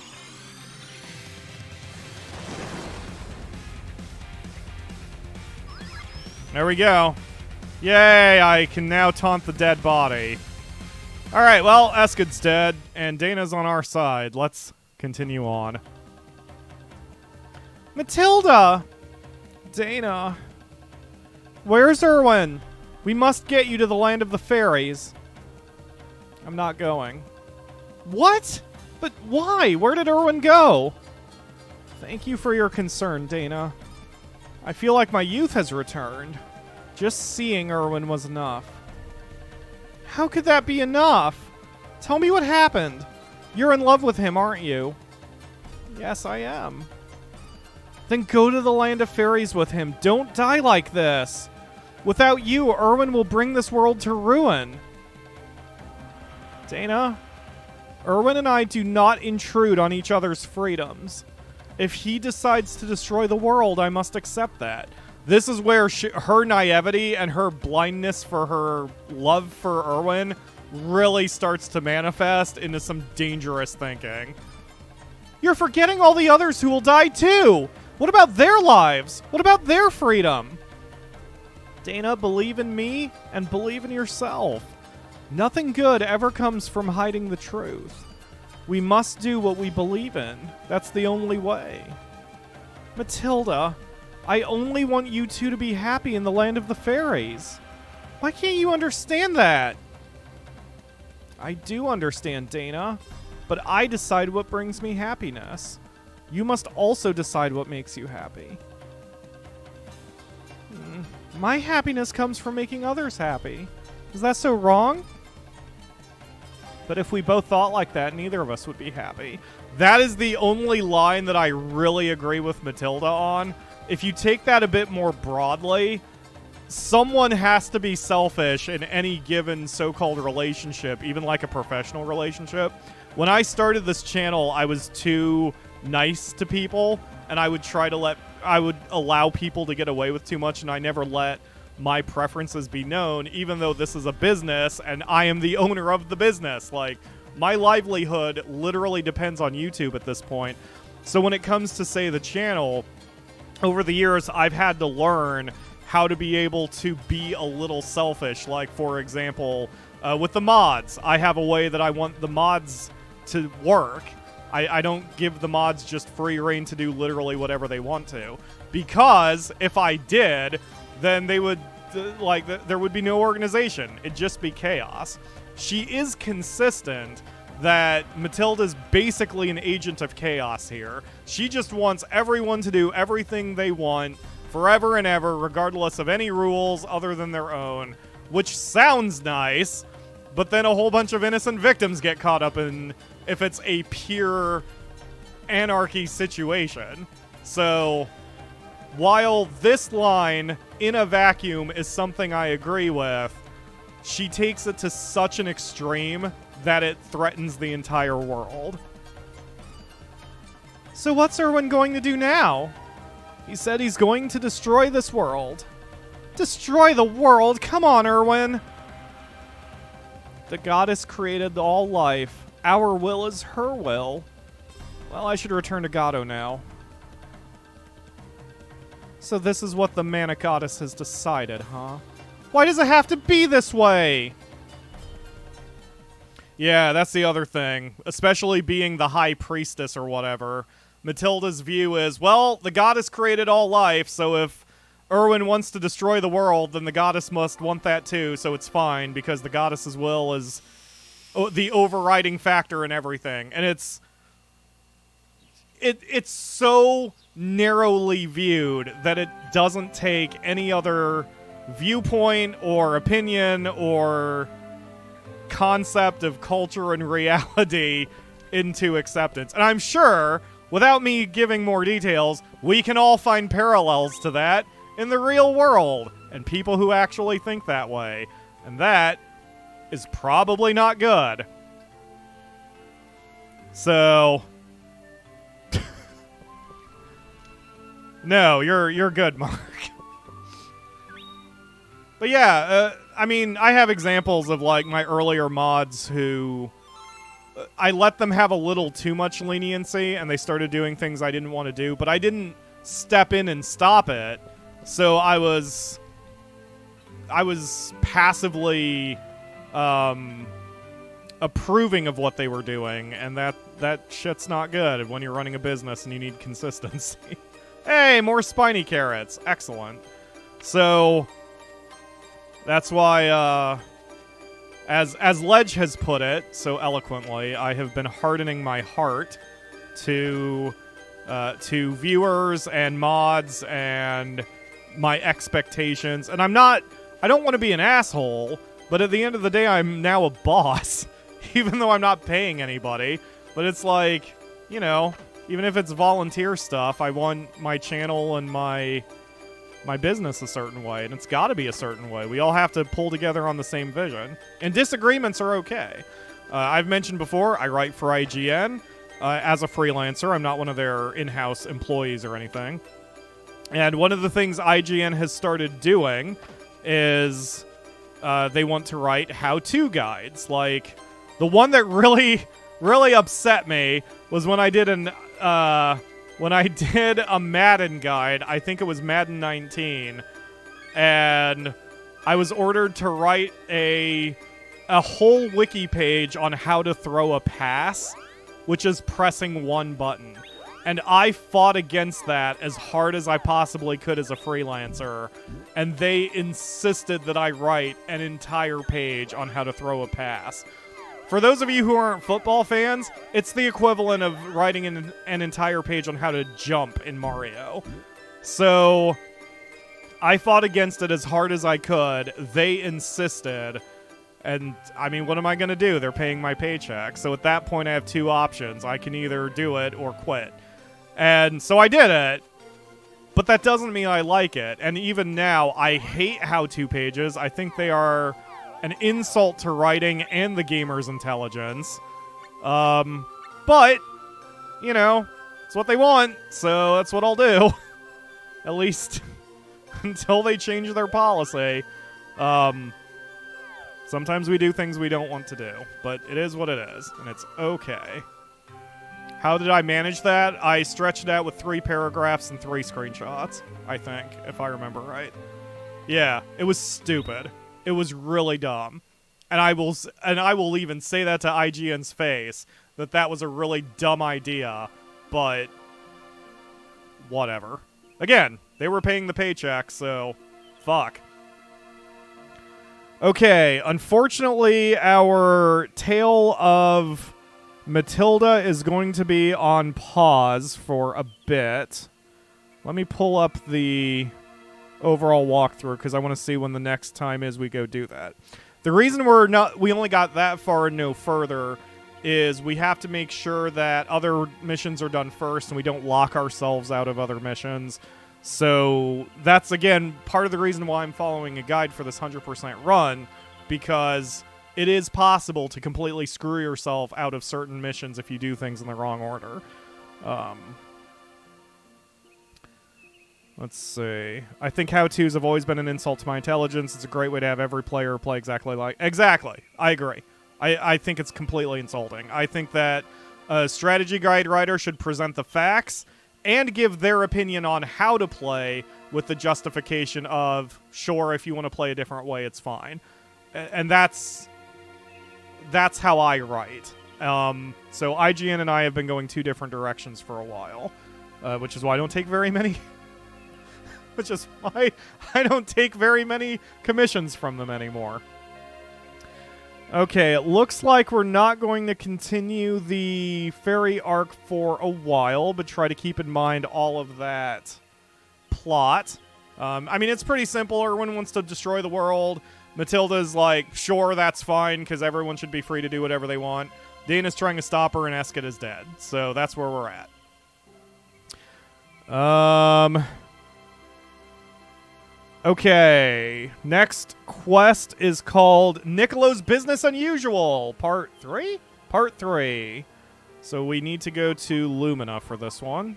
There we go. Yay, I can now taunt the dead body. Alright, well, Eskid's dead, and Dana's on our side. Let's continue on. Matilda! Dana. Where's Erwin? We must get you to the Land of the Fairies. I'm not going. What? But why? Where did Erwin go? Thank you for your concern, Dana. I feel like my youth has returned. Just seeing Erwin was enough. How could that be enough? Tell me what happened. You're in love with him, aren't you? Yes, I am. Then go to the land of fairies with him. Don't die like this. Without you, Erwin will bring this world to ruin. Dana, Erwin and I do not intrude on each other's freedoms. If he decides to destroy the world, I must accept that. This is where her naivety and her blindness for her love for Erwin really starts to manifest into some dangerous thinking. You're forgetting all the others who will die too! What about their lives? What about their freedom? Dana, believe in me and believe in yourself. Nothing good ever comes from hiding the truth. We must do what we believe in. That's the only way. Matilda, I only want you two to be happy in the land of the fairies. Why can't you understand that? I do understand, Dana, but I decide what brings me happiness. You must also decide what makes you happy. My happiness comes from making others happy. Is that so wrong? But if we both thought like that, neither of us would be happy. That is the only line that I really agree with Matilda on. If you take that a bit more broadly, someone has to be selfish in any given so-called relationship, even like a professional relationship. When I started this channel, I was too nice to people, and I would allow people to get away with too much, and I never let my preferences be known, even though this is a business and I am the owner of the business. Like, my livelihood literally depends on YouTube at this point. So when it comes to, say, the channel, over the years, I've had to learn how to be able to be a little selfish. Like, for example, with the mods, I have a way that I want the mods to work. I don't give the mods just free reign to do literally whatever they want to. Because if I did, then they would, there would be no organization. It'd just be chaos. She is consistent that Matilda's basically an agent of chaos here. She just wants everyone to do everything they want forever and ever, regardless of any rules other than their own, which sounds nice, but then a whole bunch of innocent victims get caught up in if it's a pure anarchy situation. So, while this line in a vacuum is something I agree with, she takes it to such an extreme that it threatens the entire world. So what's Erwin going to do now? He said he's going to destroy this world. Destroy the world? Come on, Erwin! The goddess created all life. Our will is her will. Well, I should return to Gato now. So this is what the Mana Goddess has decided, huh? Why does it have to be this way? Yeah, that's the other thing. Especially being the High Priestess or whatever. Matilda's view is, well, the goddess created all life, so if Erwin wants to destroy the world, then the goddess must want that too, so it's fine, because the goddess's will is the overriding factor in everything. And it's so narrowly viewed that it doesn't take any other viewpoint or opinion or concept of culture and reality into acceptance. And I'm sure, without me giving more details, we can all find parallels to that in the real world and people who actually think that way. And that is probably not good. So, no, you're good, Mark. But yeah, I mean, I have examples of, like, my earlier mods who I let them have a little too much leniency, and they started doing things I didn't want to do, but I didn't step in and stop it. So I was passively approving of what they were doing, and that shit's not good when you're running a business and you need consistency. Hey, more spiny carrots. Excellent. So that's why, as Ledge has put it so eloquently, I have been hardening my heart to to viewers and mods and my expectations. And I don't want to be an asshole, but at the end of the day, I'm now a boss, even though I'm not paying anybody. But it's like, you know, even if it's volunteer stuff, I want my channel and my business a certain way, and it's got to be a certain way. We all have to pull together on the same vision, and disagreements are okay. I've mentioned before, I write for IGN as a freelancer. I'm not one of their in-house employees or anything. And one of the things IGN has started doing is they want to write how-to guides. Like, the one that really, really upset me was when I did a Madden guide. I think it was Madden 19, and I was ordered to write a whole wiki page on how to throw a pass, which is pressing one button. And I fought against that as hard as I possibly could as a freelancer, and they insisted that I write an entire page on how to throw a pass. For those of you who aren't football fans, it's the equivalent of writing an entire page on how to jump in Mario. So I fought against it as hard as I could. They insisted. And, I mean, what am I going to do? They're paying my paycheck. So at that point, I have two options. I can either do it or quit. And so I did it. But that doesn't mean I like it. And even now, I hate how-to pages. I think they are an insult to writing and the gamer's intelligence. But, you know, it's what they want, so that's what I'll do. At least until they change their policy. Sometimes we do things we don't want to do, but it is what it is, and it's okay. How did I manage that? I stretched it out with 3 paragraphs and 3 screenshots, I think, if I remember right. Yeah, it was stupid. It was really dumb. And I will even say that to IGN's face, that was a really dumb idea, but whatever. Again, they were paying the paycheck, so fuck. Okay, unfortunately, our Tale of Matilda is going to be on pause for a bit. Let me pull up the overall walkthrough, because I want to see when the next time is we go do that. The reason we only got that far and no further is we have to make sure that other missions are done first and we don't lock ourselves out of other missions. So that's, again, part of the reason why I'm following a guide for this 100% run, because it is possible to completely screw yourself out of certain missions if you do things in the wrong order. Let's see. I think how-tos have always been an insult to my intelligence. It's a great way to have every player play exactly like... Exactly. I agree. I think it's completely insulting. I think that a strategy guide writer should present the facts and give their opinion on how to play with the justification of, sure, if you want to play a different way, it's fine. And that's how I write. So IGN and I have been going 2 different directions for a while, which is why I don't take very many... which is why I don't take very many commissions from them anymore. Okay, it looks like we're not going to continue the fairy arc for a while, but try to keep in mind all of that plot. I mean, it's pretty simple. Everyone wants to destroy the world. Matilda's like, sure, that's fine, because everyone should be free to do whatever they want. Dana's trying to stop her, and Esket is dead. So that's where we're at. Okay, next quest is called Niccolo's Business Unusual, Part 3? Part 3. So we need to go to Lumina for this one.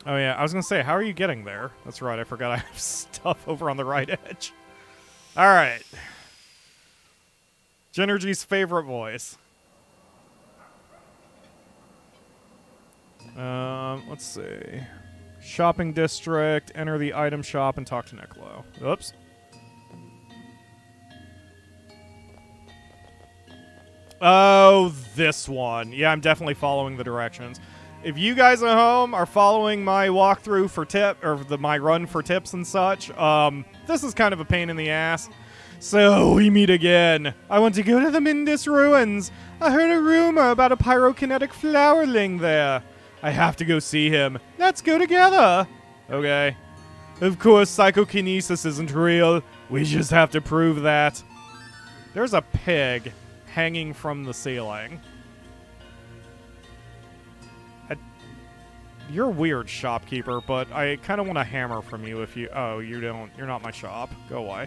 Oh yeah, I was going to say, how are you getting there? That's right, I forgot I have stuff over on the right edge. Alright. Genergy's favorite voice. Let's see. Shopping district, enter the item shop, and talk to Niccolo. Oops. Oh, this one. Yeah, I'm definitely following the directions. If you guys at home are following my walkthrough for my run for tips and such, this is kind of a pain in the ass. So we meet again. I want to go to the Mindus ruins. I heard a rumor about a pyrokinetic flowerling there. I have to go see him. Let's go together. Okay. Of course, psychokinesis isn't real. We just have to prove that. There's a pig hanging from the ceiling. You're a weird shopkeeper, but I kind of want a hammer from you if you... Oh, you don't. You're not my shop. Go away.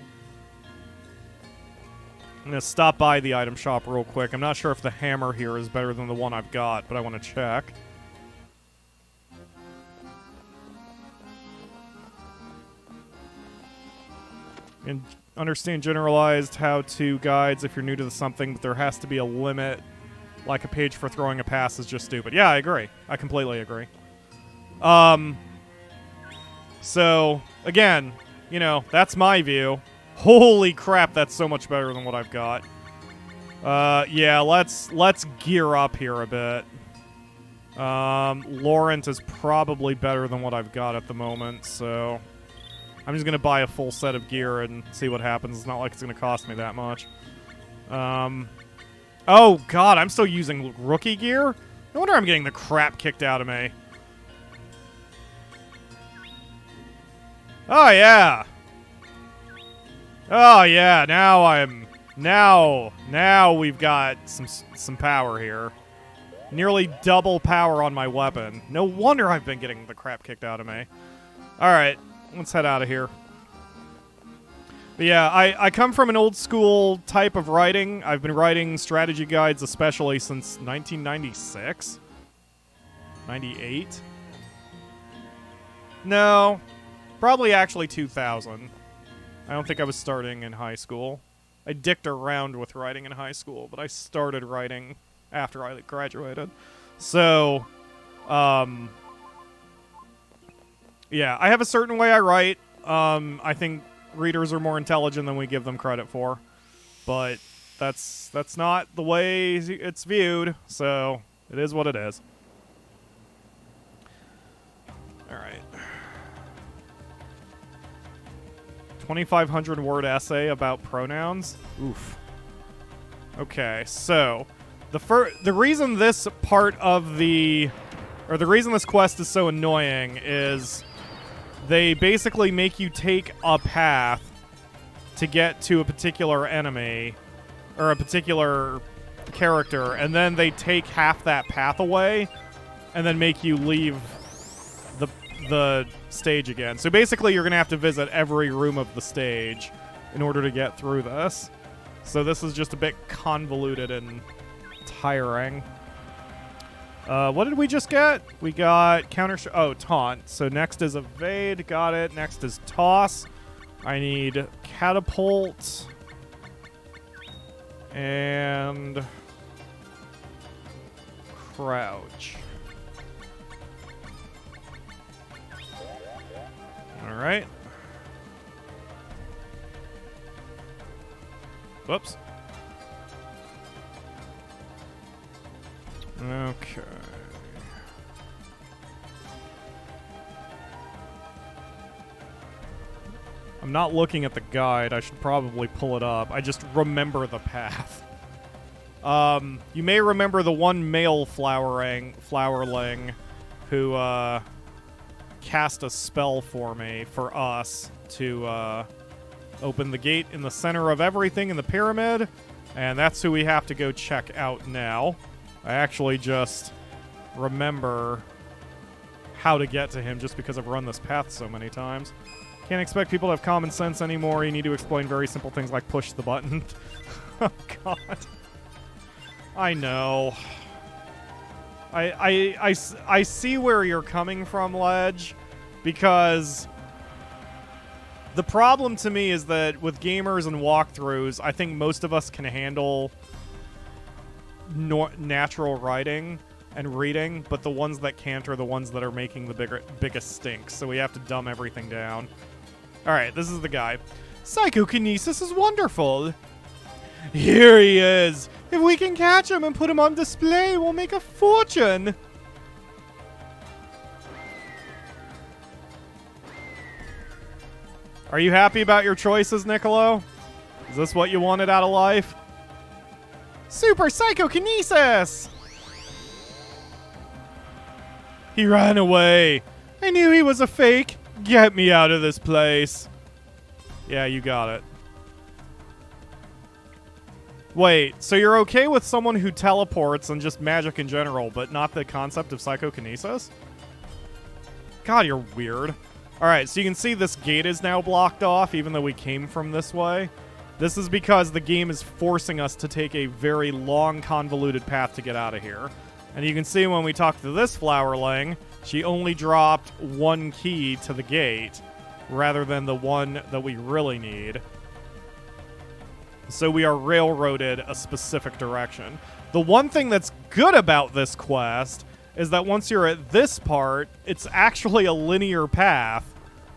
I'm going to stop by the item shop real quick. I'm not sure if the hammer here is better than the one I've got, but I want to check. And understand generalized how-to guides if you're new to something, but there has to be a limit. Like a page for throwing a pass is just stupid. Yeah, I agree. I completely agree. So, again, you know, that's my view. Holy crap, that's so much better than what I've got. Yeah, let's gear up here a bit. Laurent is probably better than what I've got at the moment, so I'm just gonna buy a full set of gear and see what happens. It's not like it's gonna cost me that much. Oh god, I'm still using rookie gear? No wonder I'm getting the crap kicked out of me. Oh yeah. Oh yeah, now we've got some power here. Nearly double power on my weapon. No wonder I've been getting the crap kicked out of me. Alright, let's head out of here. But yeah, I come from an old school type of writing. I've been writing strategy guides especially since 1996? 98? No, probably actually 2000. I don't think I was starting in high school. I dicked around with writing in high school, but I started writing after I graduated. So, yeah, I have a certain way I write. I think readers are more intelligent than we give them credit for. But that's not the way it's viewed, so it is what it is. Alright. 2,500 word essay about pronouns? Oof. Okay, so the reason this part of the reason this quest is so annoying is they basically make you take a path to get to a particular enemy or a particular character, and then they take half that path away and then make you leave the stage again. So basically you're going to have to visit every room of the stage in order to get through this. So this is just a bit convoluted and tiring. What did we just get? We got counter... Oh, taunt. So next is evade. Got it. Next is toss. I need catapult. And... crouch. Alright. Whoops. Okay. I'm not looking at the guide. I should probably pull it up. I just remember the path. You may remember the one male flowerling who cast a spell for me, for us, to open the gate in the center of everything in the pyramid, and that's who we have to go check out now. I actually just remember how to get to him just because I've run this path so many times. Can't expect people to have common sense anymore. You need to explain very simple things like push the button. Oh, God. I know. I see where you're coming from, Ledge, because the problem to me is that with gamers and walkthroughs, I think most of us can handle natural writing and reading, but the ones that can't are the ones that are making the biggest stinks, so we have to dumb everything down. Alright, this is the guy. Psychokinesis is wonderful! Here he is! If we can catch him and put him on display, we'll make a fortune! Are you happy about your choices, Niccolo? Is this what you wanted out of life? Super psychokinesis! He ran away. I knew he was a fake. Get me out of this place. Yeah, you got it. Wait, so you're okay with someone who teleports and just magic in general, but not the concept of psychokinesis? God, you're weird. Alright, so you can see this gate is now blocked off, even though we came from this way. This is because the game is forcing us to take a very long, convoluted path to get out of here. And you can see when we talk to this flowerling, she only dropped one key to the gate, rather than the one that we really need. So we are railroaded a specific direction. The one thing that's good about this quest is that once you're at this part, it's actually a linear path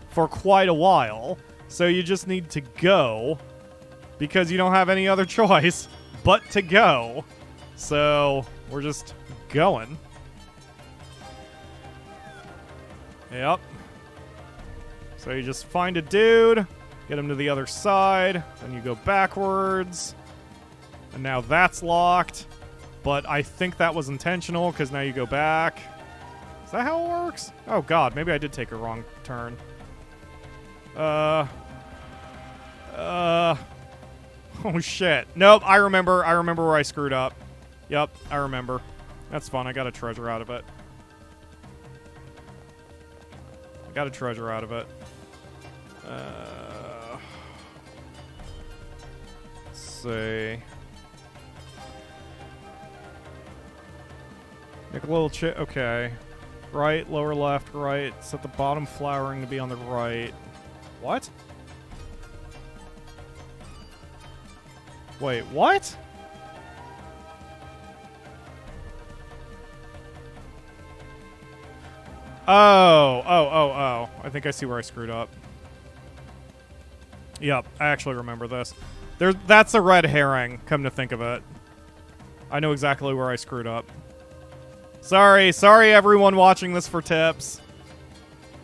for quite a while. So you just need to go, because you don't have any other choice but to go. So we're just going. Yep. So you just find a dude, get him to the other side, then you go backwards. And now that's locked. But I think that was intentional, because now you go back. Is that how it works? Oh god, maybe I did take a wrong turn. Oh shit. Nope, I remember where I screwed up. Yep, I remember. That's fun, I got a treasure out of it. Let's see. Make a little okay. Right, lower left, right. Set the bottom flowering to be on the right. What? Wait, what? Oh. I think I see where I screwed up. Yep, I actually remember this. That's a red herring, come to think of it. I know exactly where I screwed up. Sorry everyone watching this for tips.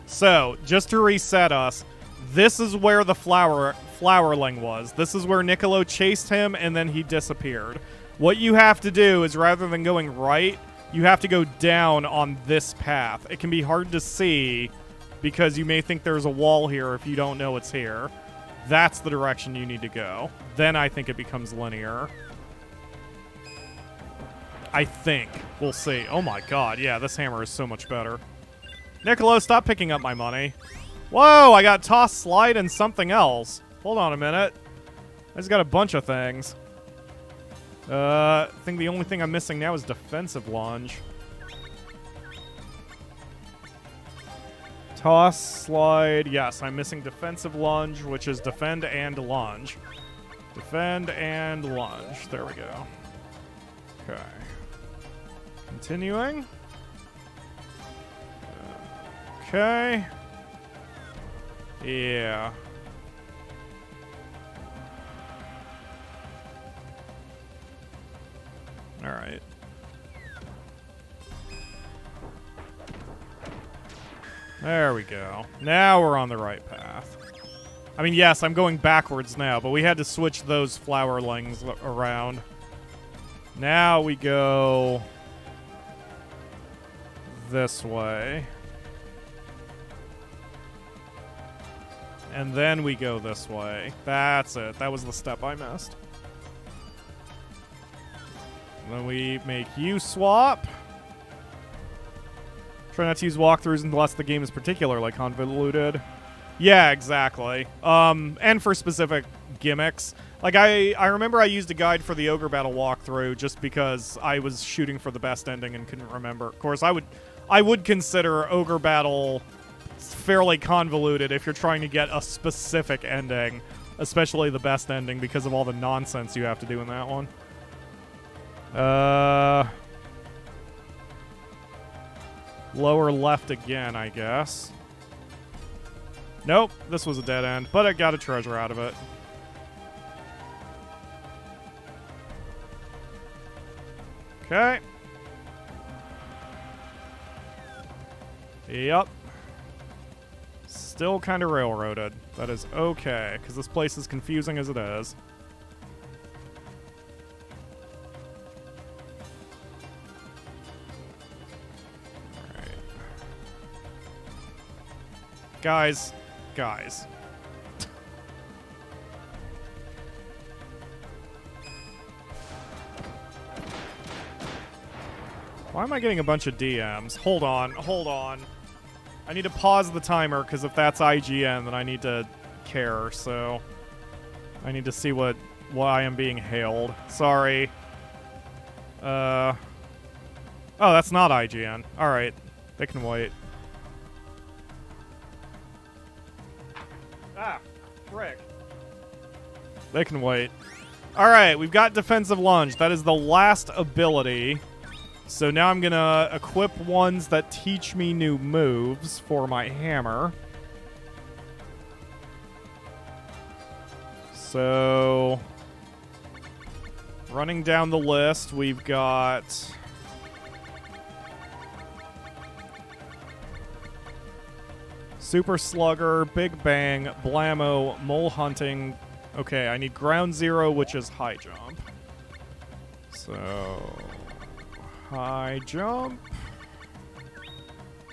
So, just to reset us, this is where the flowerling was. This is where Niccolo chased him and then he disappeared. What you have to do is, rather than going right, you have to go down on this path. It can be hard to see because you may think there's a wall here if you don't know it's here. That's the direction you need to go. Then I think it becomes linear. I think. We'll see. Oh my god, yeah, this hammer is so much better. Niccolo, stop picking up my money. Whoa, I got toss, slide, and something else. Hold on a minute. I just got a bunch of things. I think the only thing I'm missing now is defensive lunge. Toss, slide. Yes, I'm missing defensive lunge, which is defend and lunge. Defend and lunge. There we go. Okay. Continuing. Okay. Yeah. All right. There we go. Now we're on the right path. I mean, yes, I'm going backwards now, but we had to switch those flowerlings around. Now we go this way. And then we go this way. That's it. That was the step I missed. And then we make you swap. Try not to use walkthroughs unless the game is particularly convoluted. Yeah, exactly. And for specific gimmicks. Like, I remember I used a guide for the Ogre Battle walkthrough just because I was shooting for the best ending and couldn't remember. Of course, I would consider Ogre Battle fairly convoluted if you're trying to get a specific ending, especially the best ending because of all the nonsense you have to do in that one. Lower left again, I guess. Nope, this was a dead end, but I got a treasure out of it. Okay. Yep. Still kind of railroaded. That is okay, because this place is confusing as it is. Guys. Guys. Why am I getting a bunch of DMs? Hold on, hold on. I need to pause the timer, because if that's IGN, then I need to care, so... I need to see why I am being hailed. Sorry. Oh, that's not IGN. Alright. They can wait. Ah, frick. They can wait. Alright, we've got Defensive Lunge. That is the last ability. So now I'm gonna equip ones that teach me new moves for my hammer. So, running down the list, we've got... Super Slugger, Big Bang, Blammo, Mole Hunting. Okay, I need Ground Zero, which is High Jump. So... High jump.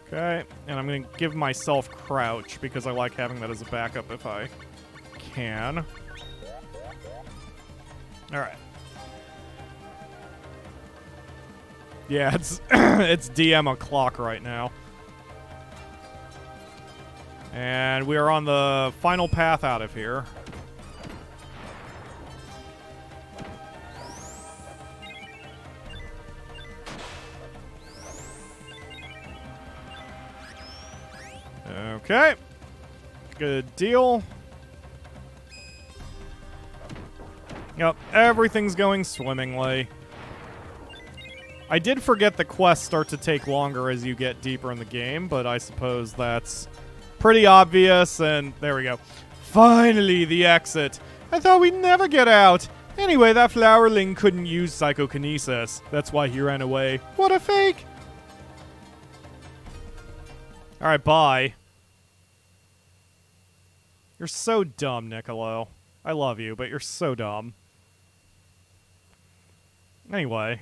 Okay, and I'm going to give myself crouch because I like having that as a backup if I can. Alright. Yeah, it's it's DM o'clock right now. And we are on the final path out of here. Okay. Good deal. Yep, everything's going swimmingly. I did forget the quests start to take longer as you get deeper in the game, but I suppose that's pretty obvious, and there we go. Finally, the exit. I thought we'd never get out. Anyway, that flowerling couldn't use psychokinesis. That's why he ran away. What a fake! Alright, bye. You're so dumb, Niccolo. I love you, but you're so dumb. Anyway,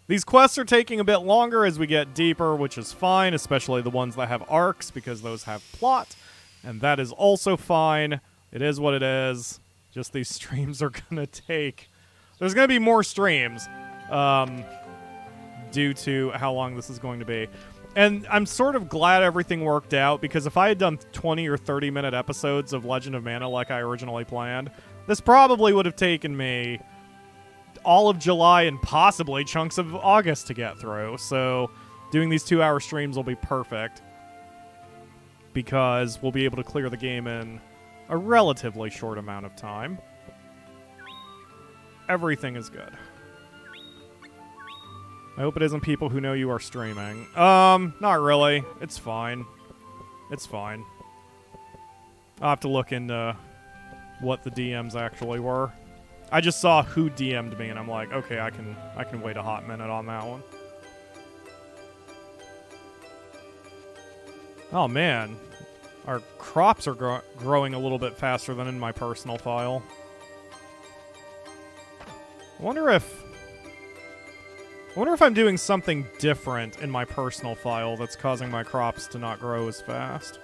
these quests are taking a bit longer as we get deeper, which is fine, especially the ones that have arcs, because those have plot, and that is also fine. It is what it is. Just these streams are gonna take... There's gonna be more streams, due to how long this is going to be. And I'm sort of glad everything worked out, because if I had done 20 or 30-minute episodes of Legend of Mana like I originally planned, this probably would have taken me all of July and possibly chunks of August to get through. So doing these 2-hour streams will be perfect, because we'll be able to clear the game in a relatively short amount of time. Everything is good. I hope it isn't people who know you are streaming. Not really. It's fine. It's fine. I'll have to look into what the DMs actually were. I just saw who DM'd me, and I'm like, okay, I can wait a hot minute on that one. Oh, man. Our crops are growing a little bit faster than in my personal file. I wonder if I'm doing something different in my personal file that's causing my crops to not grow as fast.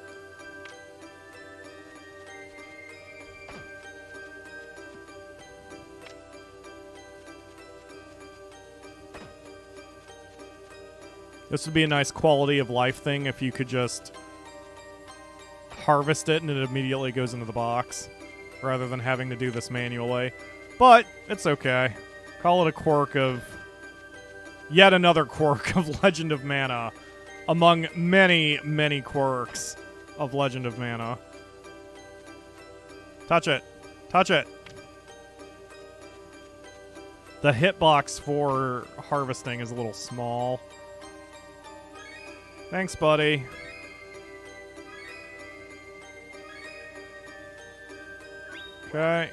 This would be a nice quality of life thing if you could just harvest it and it immediately goes into the box, rather than having to do this manually. But it's okay. Call it a quirk of... Yet another quirk of Legend of Mana, among many, many quirks of Legend of Mana. Touch it. Touch it. The hitbox for harvesting is a little small. Thanks, buddy. Okay.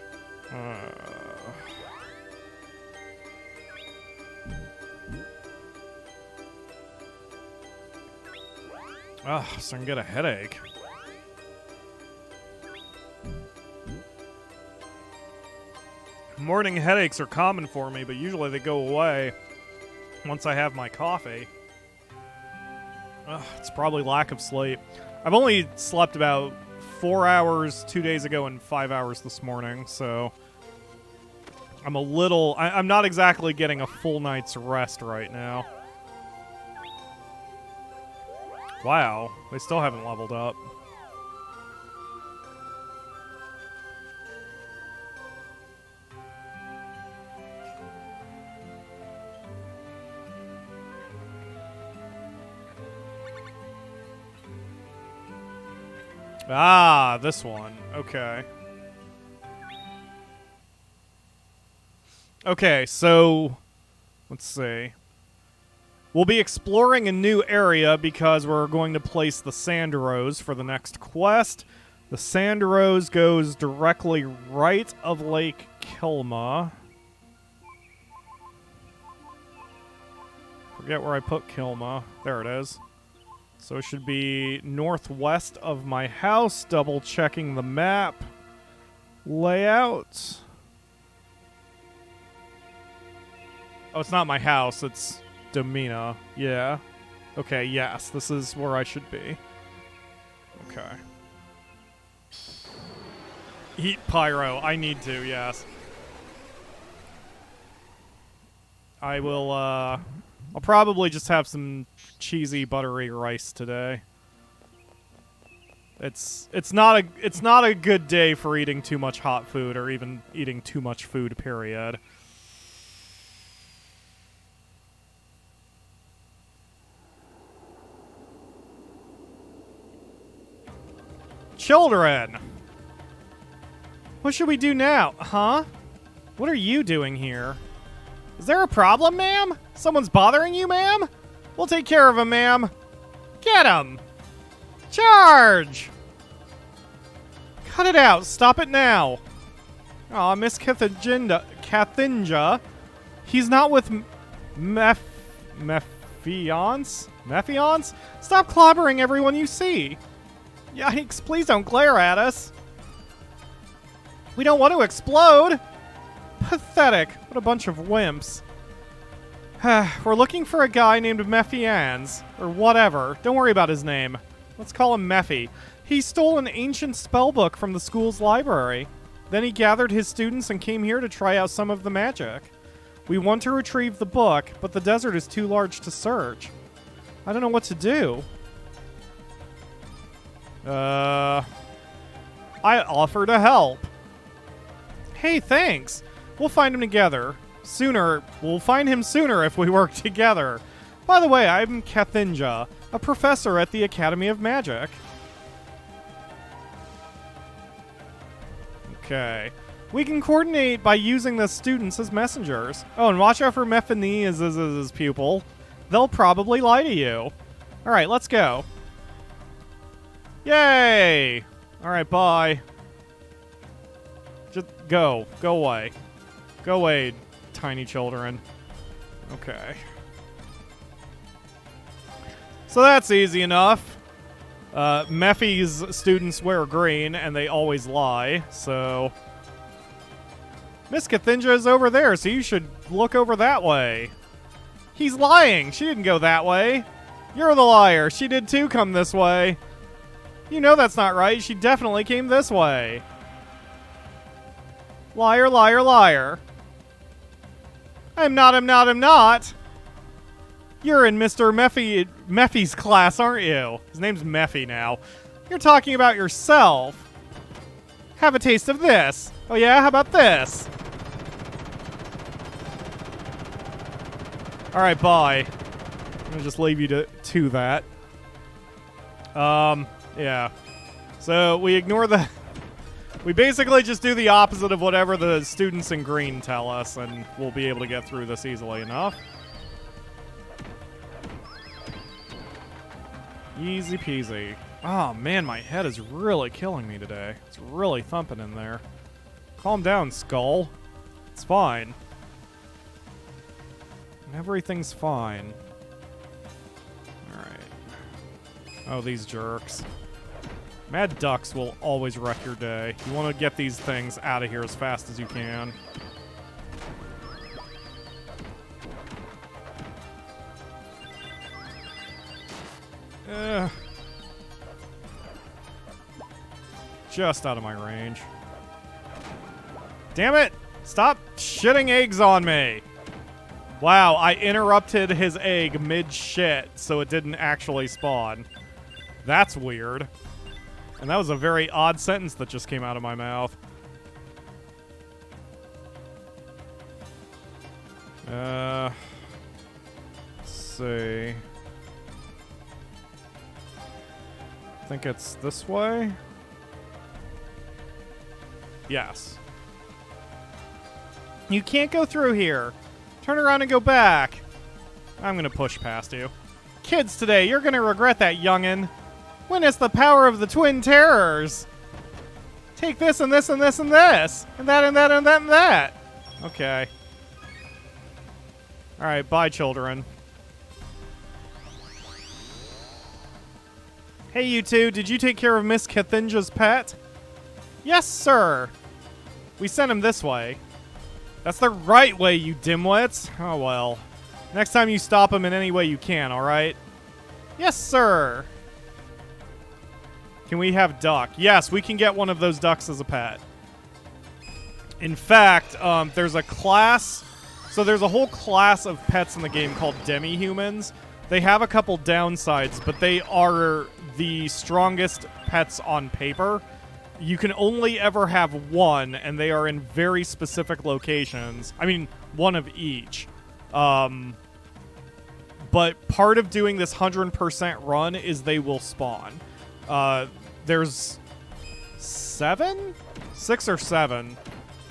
Ugh, so I can get a headache. Morning headaches are common for me, but usually they go away once I have my coffee. Ugh, it's probably lack of sleep. I've only slept about 4 hours 2 days ago and 5 hours this morning, so I'm a little... I'm not exactly getting a full night's rest right now. Wow, they still haven't leveled up. Ah, this one. Okay. Okay, so let's see. We'll be exploring a new area because we're going to place the Sand Rose for the next quest. The Sand Rose goes directly right of Lake Kilma. Forget where I put Kilma. There it is. So it should be northwest of my house, double checking the map layout. Oh, it's not my house, it's Domina. Yeah. Okay, yes, this is where I should be. Okay. Eat Pyro. I need to, yes. I will, I'll probably just have some cheesy, buttery rice today. It's not a good day for eating too much hot food or even eating too much food, period. Children! What should we do now? Huh? What are you doing here? Is there a problem, ma'am? Someone's bothering you, ma'am? We'll take care of him, ma'am. Get him! Charge! Cut it out. Stop it now. Aw, Miss Cathinja. He's not with Mephions? Mephions? Stop clobbering everyone you see. Yikes, please don't glare at us. We don't want to explode. Pathetic. What a bunch of wimps. We're looking for a guy named Mephians, or whatever. Don't worry about his name. Let's call him Mephi. He stole an ancient spellbook from the school's library. Then he gathered his students and came here to try out some of the magic. We want to retrieve the book, but the desert is too large to search. I don't know what to do. I offer to help. Hey, thanks. We'll find him together. We'll find him sooner if we work together. By the way, I'm Cathinja, a professor at the Academy of Magic. Okay. We can coordinate by using the students as messengers. Oh, and watch out for Mephany as his pupil. They'll probably lie to you. Alright, let's go. Yay! Alright, bye. Just go. Go away. Go away, tiny children. Okay. So that's easy enough. Mephi's students wear green, and they always lie, so... Miss Cathinja is over there, so you should look over that way. He's lying! She didn't go that way. You're the liar. She did too come this way. You know that's not right. She definitely came this way. Liar, liar, liar. I'm not. You're in Mr. Mephi's class, aren't you? His name's Mephi now. You're talking about yourself. Have a taste of this. Oh yeah, how about this? Alright, bye. I'm gonna just leave you to that. Yeah. So, we ignore the... We basically just do the opposite of whatever the students in green tell us, and we'll be able to get through this easily enough. Easy peasy. Oh, man, my head is really killing me today. It's really thumping in there. Calm down, Skull. It's fine. Everything's fine. Alright. Oh, these jerks. Mad ducks will always wreck your day. You want to get these things out of here as fast as you can. just out of my range. Damn it! Stop shitting eggs on me! Wow, I interrupted his egg mid-shit, so it didn't actually spawn. That's weird. And that was a very odd sentence that just came out of my mouth. Let's see. I think it's this way? Yes. You can't go through here. Turn around and go back. I'm gonna push past you. Kids today, you're gonna regret that, youngin'. Witness the power of the twin terrors. Take this and this and this and this. And that and that and that and that. Okay. Alright, bye, children. Hey, you two, did you take care of Miss Cathinja's pet? Yes, sir. We sent him this way. That's the right way, you dimwits. Oh, well. Next time you stop him in any way you can, alright? Yes, sir. Can we have duck? Yes, we can get one of those ducks as a pet. In fact, there's a class... So there's a whole class of pets in the game called demi-humans. They have a couple downsides, but they are the strongest pets on paper. You can only ever have one, and they are in very specific locations. I mean, one of each. But part of doing this 100% run is they will spawn. There's 7? 6 or 7.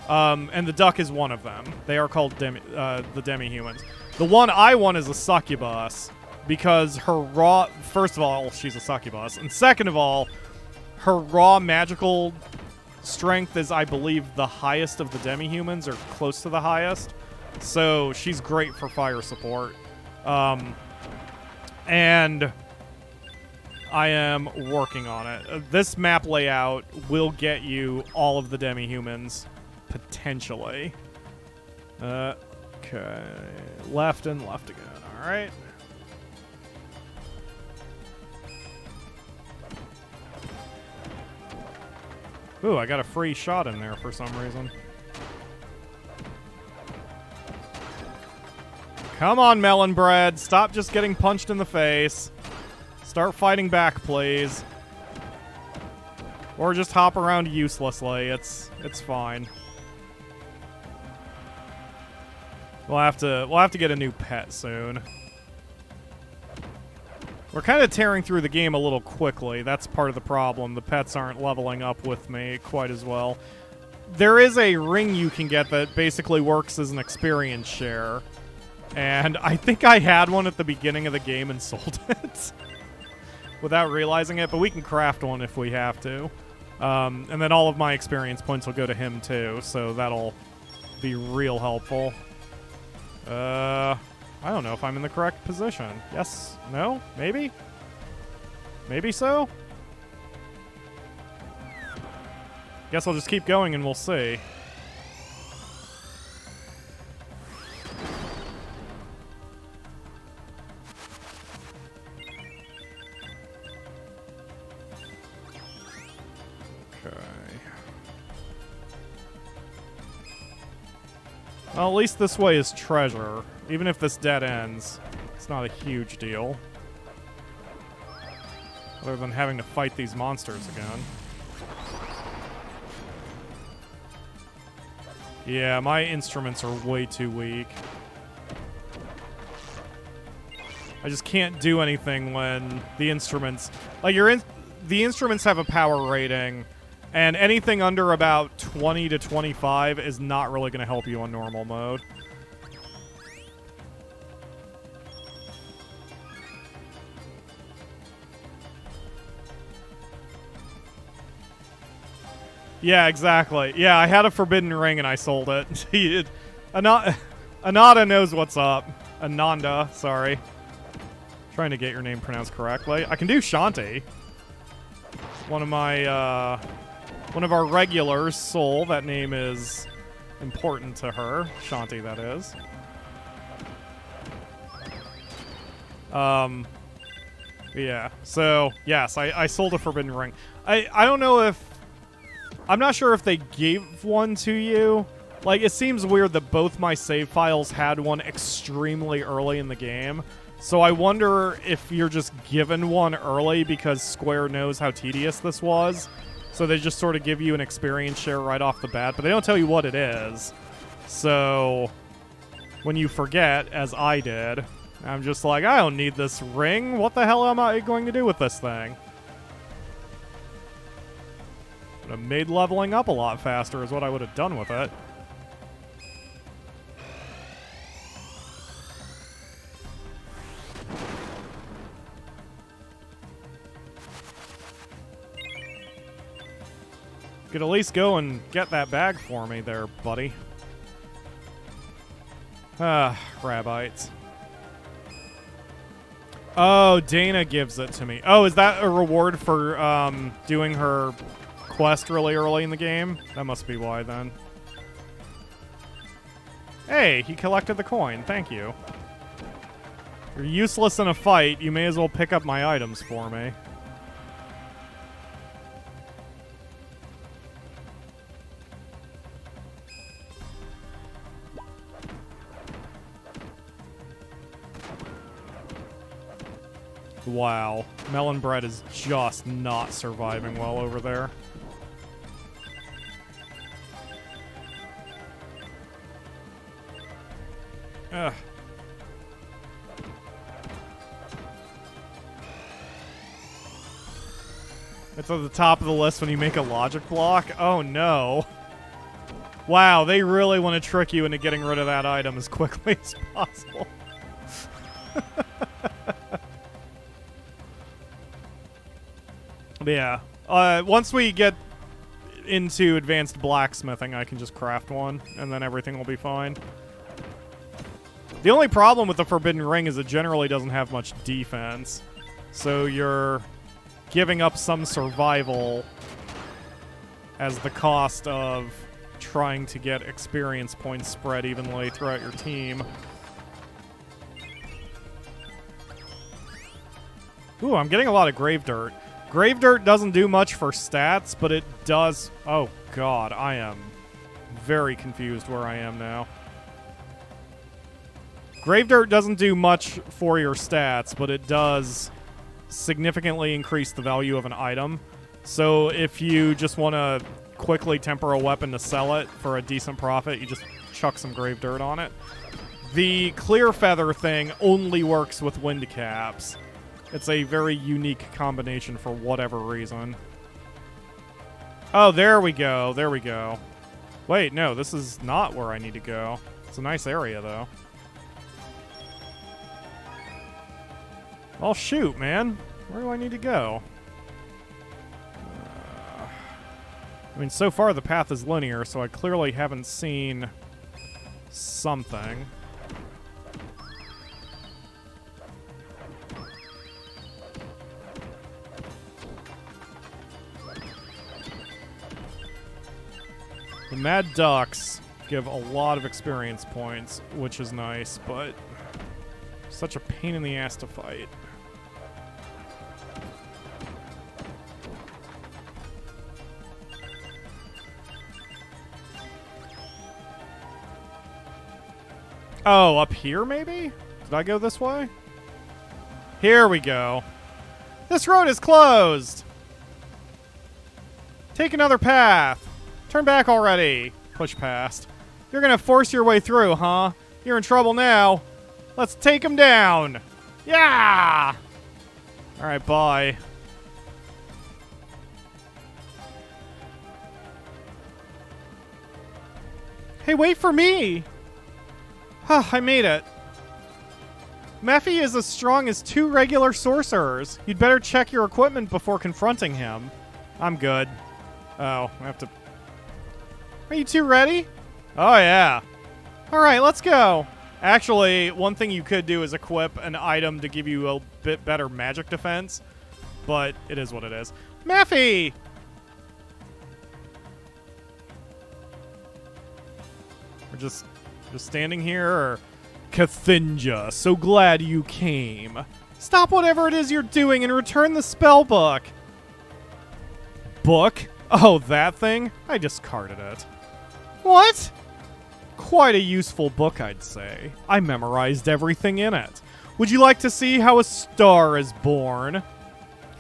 And the duck is one of them. They are called the demi-humans. The one I want is a succubus, because her raw... First of all, she's a succubus. And second of all, her raw magical strength is, I believe, the highest of the demi-humans, or close to the highest. So she's great for fire support. And I am working on it. This map layout will get you all of the demi-humans, potentially. Okay. Left and left again. All right. Ooh, I got a free shot in there for some reason. Come on, melon bread. Stop just getting punched in the face. Start fighting back, please. Or just hop around uselessly. It's fine. We'll have to get a new pet soon. We're kind of tearing through the game a little quickly. That's part of the problem. The pets aren't leveling up with me quite as well. There is a ring you can get that basically works as an experience share. And I think I had one at the beginning of the game and sold it without realizing it, but we can craft one if we have to. And then all of my experience points will go to him too, so that'll be real helpful. I don't know if I'm in the correct position. Yes? No? Maybe? Maybe so? Guess I'll just keep going and we'll see. Well, at least this way is treasure. Even if this dead ends, it's not a huge deal. Other than having to fight these monsters again. Yeah, my instruments are way too weak. I just can't do anything when the instruments... Like, the instruments have a power rating... And anything under about 20 to 25 is not really going to help you on normal mode. Yeah, exactly. Yeah, I had a forbidden ring and I sold it. Anada knows what's up. Ananda, sorry. Trying to get your name pronounced correctly. I can do Shanti. One of our regulars, Soul. That name is important to her. Shanti, that is. Yeah. So, yes, I sold a forbidden ring. I don't know if I'm not sure if they gave one to you. Like, it seems weird that both my save files had one extremely early in the game. So I wonder if you're just given one early because Square knows how tedious this was. So they just sort of give you an experience share right off the bat, but they don't tell you what it is. So when you forget, as I did, I'm just like, I don't need this ring. What the hell am I going to do with this thing? Would have made leveling up a lot faster is what I would have done with it. Could at least go and get that bag for me there, buddy. Rabites. Oh, Dana gives it to me. Oh, is that a reward for doing her quest really early in the game? That must be why, then. Hey, he collected the coin. Thank you. You're useless in a fight. You may as well pick up my items for me. Wow. Melon bread is just not surviving well over there. Ugh. It's at the top of the list when you make a logic block? Oh no. Wow, they really want to trick you into getting rid of that item as quickly as possible. Yeah. Once we get into advanced blacksmithing, I can just craft one, and then everything will be fine. The only problem with the Forbidden Ring is it generally doesn't have much defense. So you're giving up some survival as the cost of trying to get experience points spread evenly throughout your team. Ooh, I'm getting a lot of grave dirt. Grave dirt doesn't do much for stats, but it does... Oh, God, I am very confused where I am now. Grave dirt doesn't do much for your stats, but it does significantly increase the value of an item. So if you just want to quickly temper a weapon to sell it for a decent profit, you just chuck some grave dirt on it. The clear feather thing only works with wind caps. It's a very unique combination for whatever reason. Oh, there we go. There we go. Wait, no, this is not where I need to go. It's a nice area, though. Well, shoot, man. Where do I need to go? I mean, so far the path is linear, so I clearly haven't seen something. The Mad Ducks give a lot of experience points, which is nice, but such a pain in the ass to fight. Oh, up here maybe? Did I go this way? Here we go. This road is closed! Take another path. Turn back already. Push past. You're gonna force your way through, huh? You're in trouble now. Let's take him down. Yeah! Alright, bye. Hey, wait for me! Huh, I made it. Mephi is as strong as 2 regular sorcerers. You'd better check your equipment before confronting him. I'm good. Oh, I have to... Are you two ready? Oh, yeah. All right, let's go. Actually, one thing you could do is equip an item to give you a bit better magic defense, but it is what it is. Mephi! We're just standing here, or... Cathinja, so glad you came. Stop whatever it is you're doing and return the spell book. Book? Oh, that thing? I discarded it. What? Quite a useful book, I'd say. I memorized everything in it. Would you like to see how a star is born? Are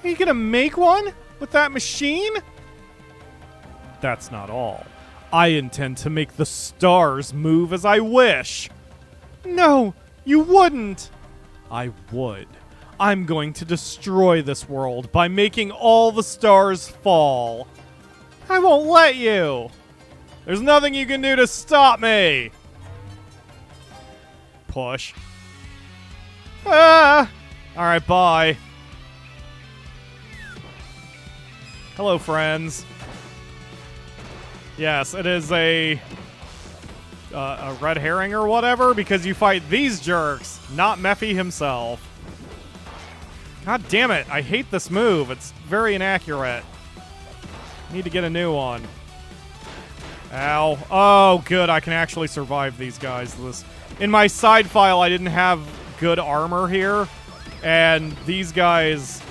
you gonna make one? With that machine? That's not all. I intend to make the stars move as I wish. No, you wouldn't. I would. I'm going to destroy this world by making all the stars fall. I won't let you. There's nothing you can do to stop me. Push. Ah! Alright, bye. Hello, friends. Yes, it is a red herring or whatever, because you fight these jerks, not Mephi himself. God damn it, I hate this move. It's very inaccurate. Need to get a new one. Ow. Oh, good, I can actually survive these guys. In my side file, I didn't have good armor here, and these guys,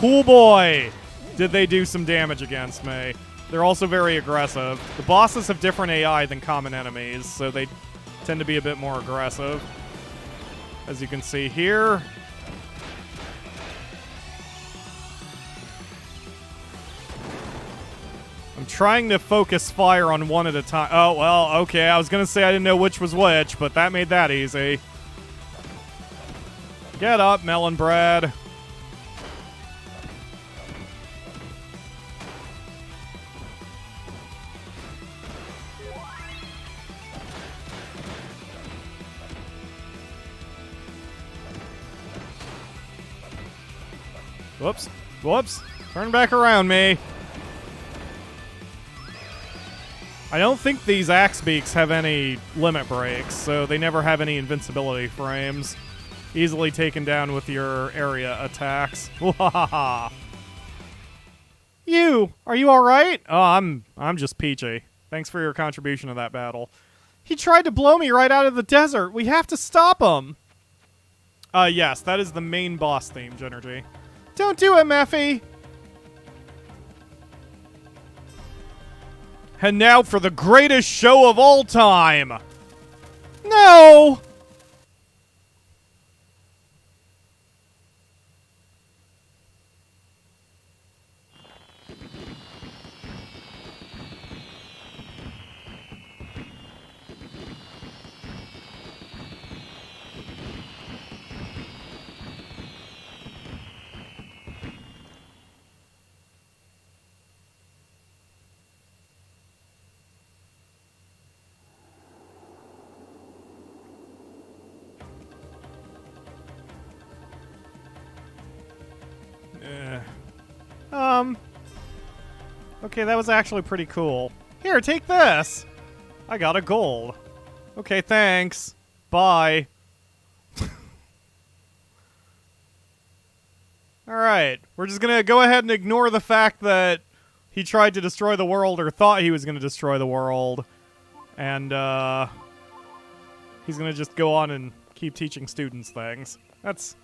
oh boy, did they do some damage against me. They're also very aggressive. The bosses have different AI than common enemies, so they tend to be a bit more aggressive. As you can see here. I'm trying to focus fire on one at a time. Oh, well, okay, I was gonna say I didn't know which was which, but that made that easy. Get up, melon bread. Whoops. Whoops. Turn back around me. I don't think these axe beaks have any limit breaks, so they never have any invincibility frames. Easily taken down with your area attacks. Wahaha. You! Are you alright? Oh, I'm just peachy. Thanks for your contribution to that battle. He tried to blow me right out of the desert. We have to stop him. Yes, that is the main boss theme, Genergy. Don't do it, Mephi! And now for the greatest show of all time! No! Okay, that was actually pretty cool. Here, take this! I got a gold. Okay, thanks. Bye. Alright, we're just gonna go ahead and ignore the fact that he tried to destroy the world, or thought he was gonna destroy the world. And, he's gonna just go on and keep teaching students things. That's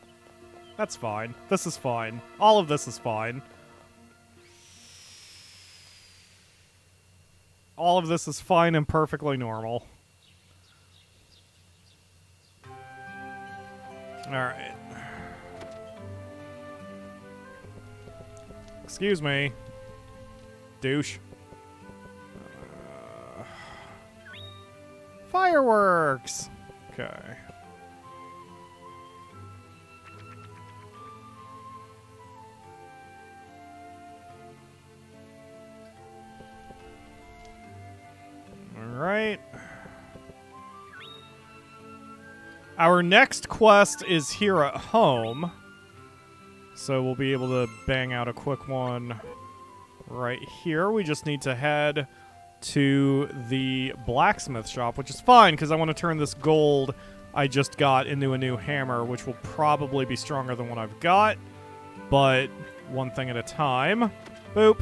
fine. This is fine. All of this is fine. All of this is fine and perfectly normal. Alright. Excuse me. Douche. Fireworks! Okay. Alright. Our next quest is here at home. So we'll be able to bang out a quick one right here. We just need to head to the blacksmith shop, which is fine because I want to turn this gold I just got into a new hammer, which will probably be stronger than what I've got. But one thing at a time. Boop.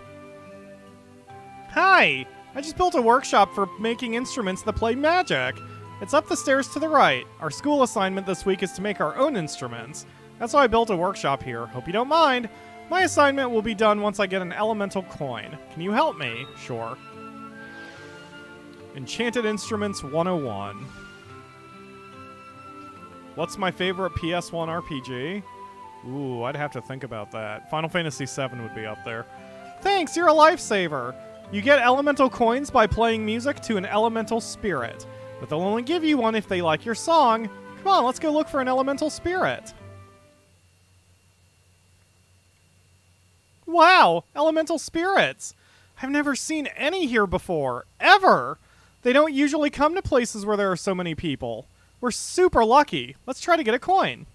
Hi! I just built a workshop for making instruments that play magic. It's up the stairs to the right. Our school assignment this week is to make our own instruments. That's why I built a workshop here. Hope you don't mind. My assignment will be done once I get an elemental coin. Can you help me? Sure. Enchanted Instruments 101. What's my favorite PS1 RPG? Ooh, I'd have to think about that. Final Fantasy VII would be up there. Thanks, you're a lifesaver. You get elemental coins by playing music to an elemental spirit, but they'll only give you one if they like your song. Come on, let's go look for an elemental spirit. Wow, elemental spirits. I've never seen any here before, ever. They don't usually come to places where there are so many people. We're super lucky. Let's try to get a coin.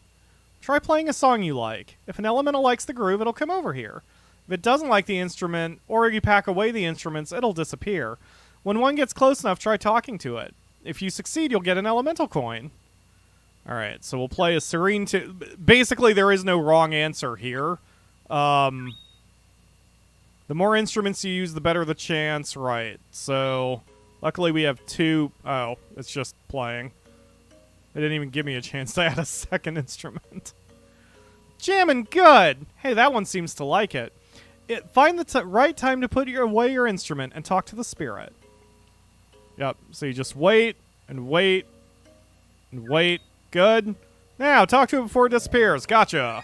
Try playing a song you like. If an elemental likes the groove, it'll come over here. If it doesn't like the instrument, or you pack away the instruments, it'll disappear. When one gets close enough, try talking to it. If you succeed, you'll get an elemental coin. Alright, so we'll play a serene... Basically, there is no wrong answer here. The more instruments you use, the better the chance. Right, so... Luckily, we have 2... Oh, it's just playing. They didn't even give me a chance to add a second instrument. Jammin' good! Hey, that one seems to like it. Find the right time to put away your instrument and talk to the spirit. Yep, so you just wait, and wait, and wait. Good. Now, talk to it before it disappears. Gotcha.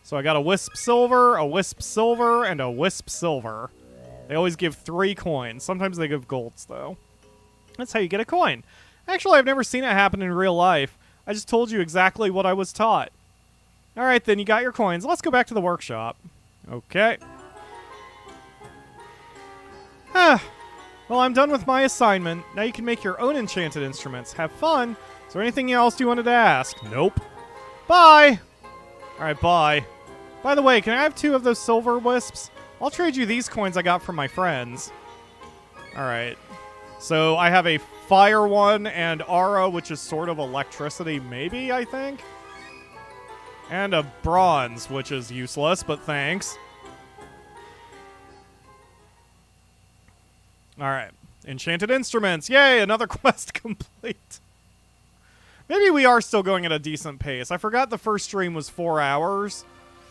So I got a wisp silver, and a wisp silver. They always give 3 coins. Sometimes they give golds, though. That's how you get a coin. Actually, I've never seen it happen in real life. I just told you exactly what I was taught. Alright, then you got your coins. Let's go back to the workshop. Okay. Well, I'm done with my assignment. Now you can make your own enchanted instruments. Have fun. Is there anything else you wanted to ask? Nope. Bye! Alright, bye. By the way, can I have 2 of those silver wisps? I'll trade you these coins I got from my friends. Alright. So I have a fire one and aura, which is sort of electricity, maybe, I think? And a bronze, which is useless, but thanks. Alright. Enchanted Instruments. Yay, another quest complete. Maybe we are still going at a decent pace. I forgot the first stream was 4 hours.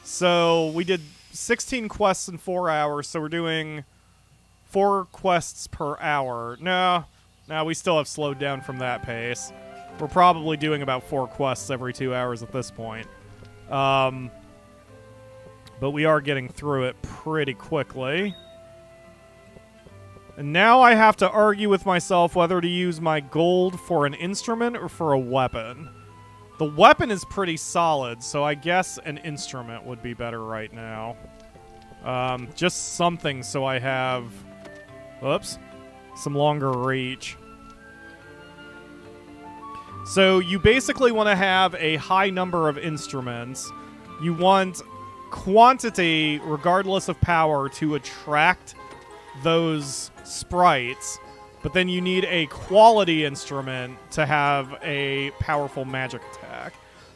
So we did 16 quests in 4 hours, so we're doing 4 quests per hour. No, we still have slowed down from that pace. We're probably doing about 4 quests every 2 hours at this point. But we are getting through it pretty quickly. And now I have to argue with myself whether to use my gold for an instrument or for a weapon. The weapon is pretty solid, so I guess an instrument would be better right now. Just something so I have... Oops. Some longer reach. So you basically want to have a high number of instruments. You want quantity, regardless of power, to attract those sprites. But then you need a quality instrument to have a powerful magic attack.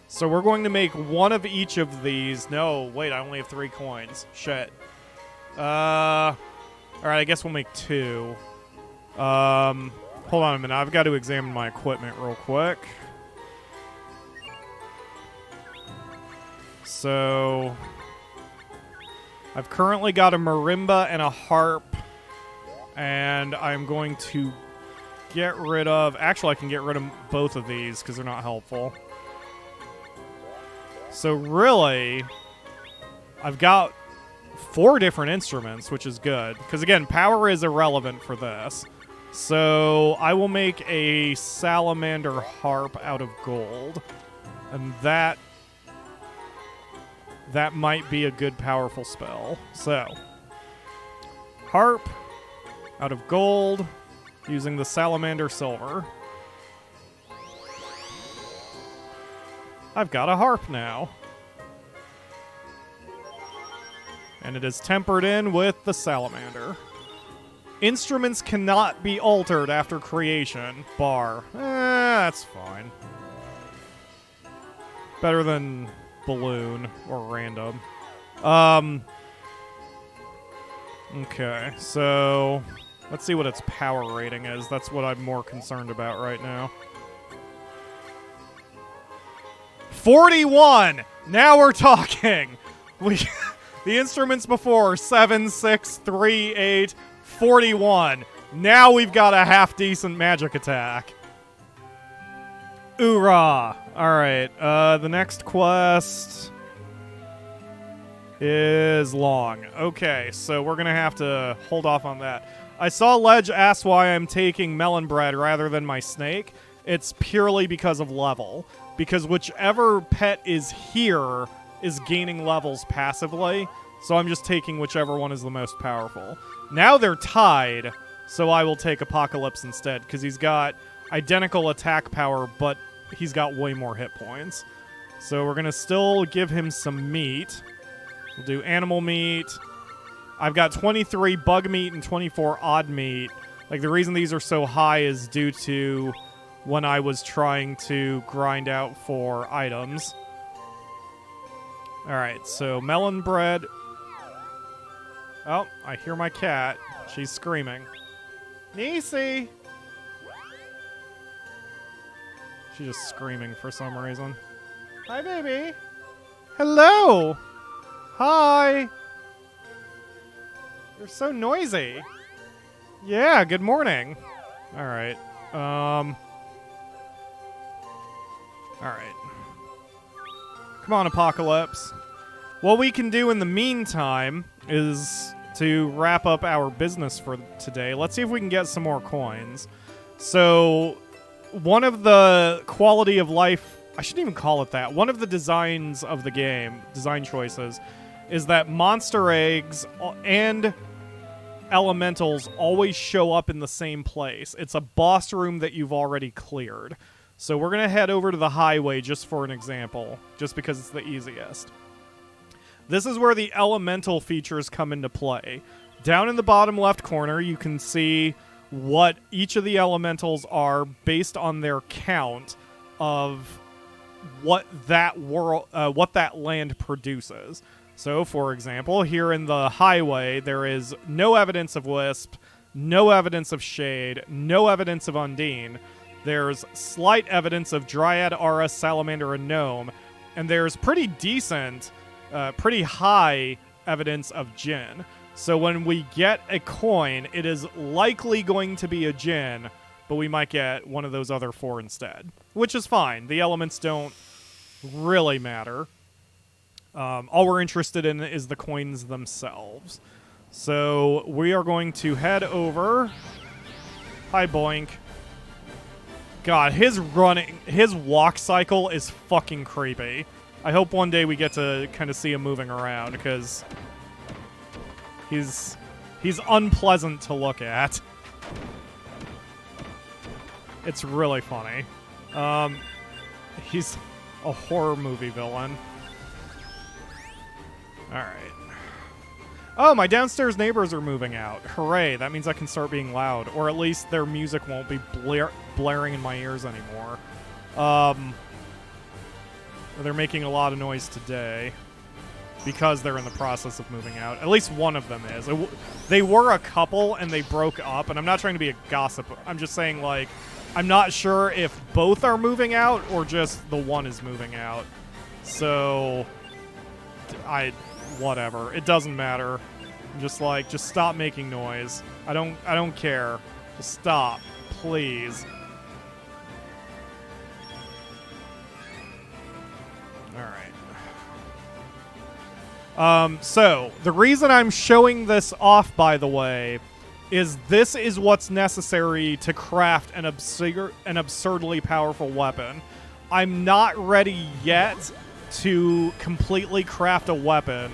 So we're going to make one of each of these. No, wait, I only have 3 coins. Shit. Alright, I guess we'll make 2. Hold on a minute. I've got to examine my equipment real quick. So... I've currently got a marimba and a harp. And I'm going to get rid of... Actually, I can get rid of both of these because they're not helpful. So really, I've got 4 different instruments, which is good. Because again, power is irrelevant for this. So I will make a salamander harp out of gold. And that might be a good powerful spell. So, harp out of gold using the salamander silver. I've got a harp now. And it is tempered in with the salamander. Instruments cannot be altered after creation. Bar. That's fine. Better than balloon or random. Okay, so let's see what its power rating is. That's what I'm more concerned about right now. 41! Now we're talking! The instruments before, 7, 6, 3, 8, 41. Now we've got a half-decent magic attack. Oorah! Alright, the next quest is long. Okay, so we're gonna have to hold off on that. I saw Ledge ask why I'm taking melon bread rather than my snake. It's purely because of level. Because whichever pet is here is gaining levels passively, so I'm just taking whichever one is the most powerful. Now they're tied, so I will take Apocalypse instead, because he's got identical attack power, but he's got way more hit points. So we're going to still give him some meat. We'll do animal meat. I've got 23 bug meat and 24 odd meat. Like, the reason these are so high is due to when I was trying to grind out for items. Alright, so melon bread. Oh, I hear my cat. She's screaming. Niecy! She's just screaming for some reason. Hi, baby! Hello! Hi! You're so noisy. Yeah, good morning. Alright, Alright. Come on, Apocalypse. What we can do in the meantime is to wrap up our business for today. Let's see if we can get some more coins. So, one of the quality of life... I shouldn't even call it that. One of the designs of the game, design choices, is that monster eggs and elementals always show up in the same place. It's a boss room that you've already cleared. So we're going to head over to the highway just for an example, just because it's the easiest. This is where the elemental features come into play. Down in the bottom left corner, you can see what each of the elementals are based on their count of what that land produces. So, for example, here in the highway, there is no evidence of Wisp, no evidence of Shade, no evidence of Undine. There's slight evidence of Dryad, Aura, Salamander, and Gnome. And there's pretty decent, pretty high evidence of Djinn. So when we get a coin, it is likely going to be a Djinn, but we might get one of those other four instead. Which is fine. The elements don't really matter. All we're interested in is the coins themselves. So we are going to head over. Hi, Boink. God, his walk cycle is fucking creepy. I hope one day we get to kind of see him moving around, because he's unpleasant to look at. It's really funny. He's a horror movie villain. Alright. Oh, my downstairs neighbors are moving out. Hooray, that means I can start being loud. Or at least their music won't be blaring in my ears anymore. They're making a lot of noise today because they're in the process of moving out. At least one of them is. They were a couple and they broke up, and I'm not trying to be a gossip. I'm just saying, like, I'm not sure if both are moving out or just the one is moving out. So, whatever. It doesn't matter. I'm just like, just stop making noise. I don't care. Just stop, please. Alright. So, the reason I'm showing this off, by the way, is this is what's necessary to craft an absurdly powerful weapon. I'm not ready yet to completely craft a weapon.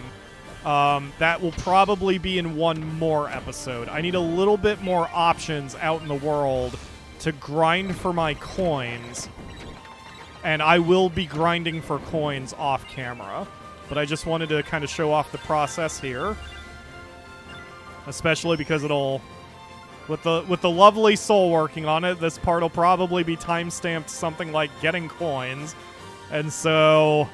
That will probably be in one more episode. I need a little bit more options out in the world to grind for my coins. And I will be grinding for coins off camera. But I just wanted to kind of show off the process here. Especially because it'll... With the lovely soul working on it, this part will probably be time-stamped something like getting coins. And so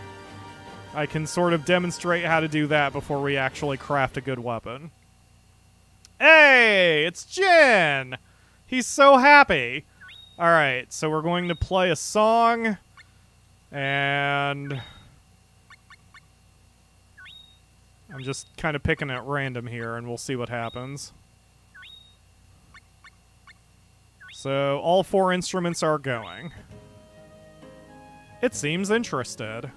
I can sort of demonstrate how to do that before we actually craft a good weapon. Hey! It's Jin! He's so happy! Alright, so we're going to play a song. And... I'm just kind of picking at random here, and we'll see what happens. So, all 4 instruments are going. It seems interested.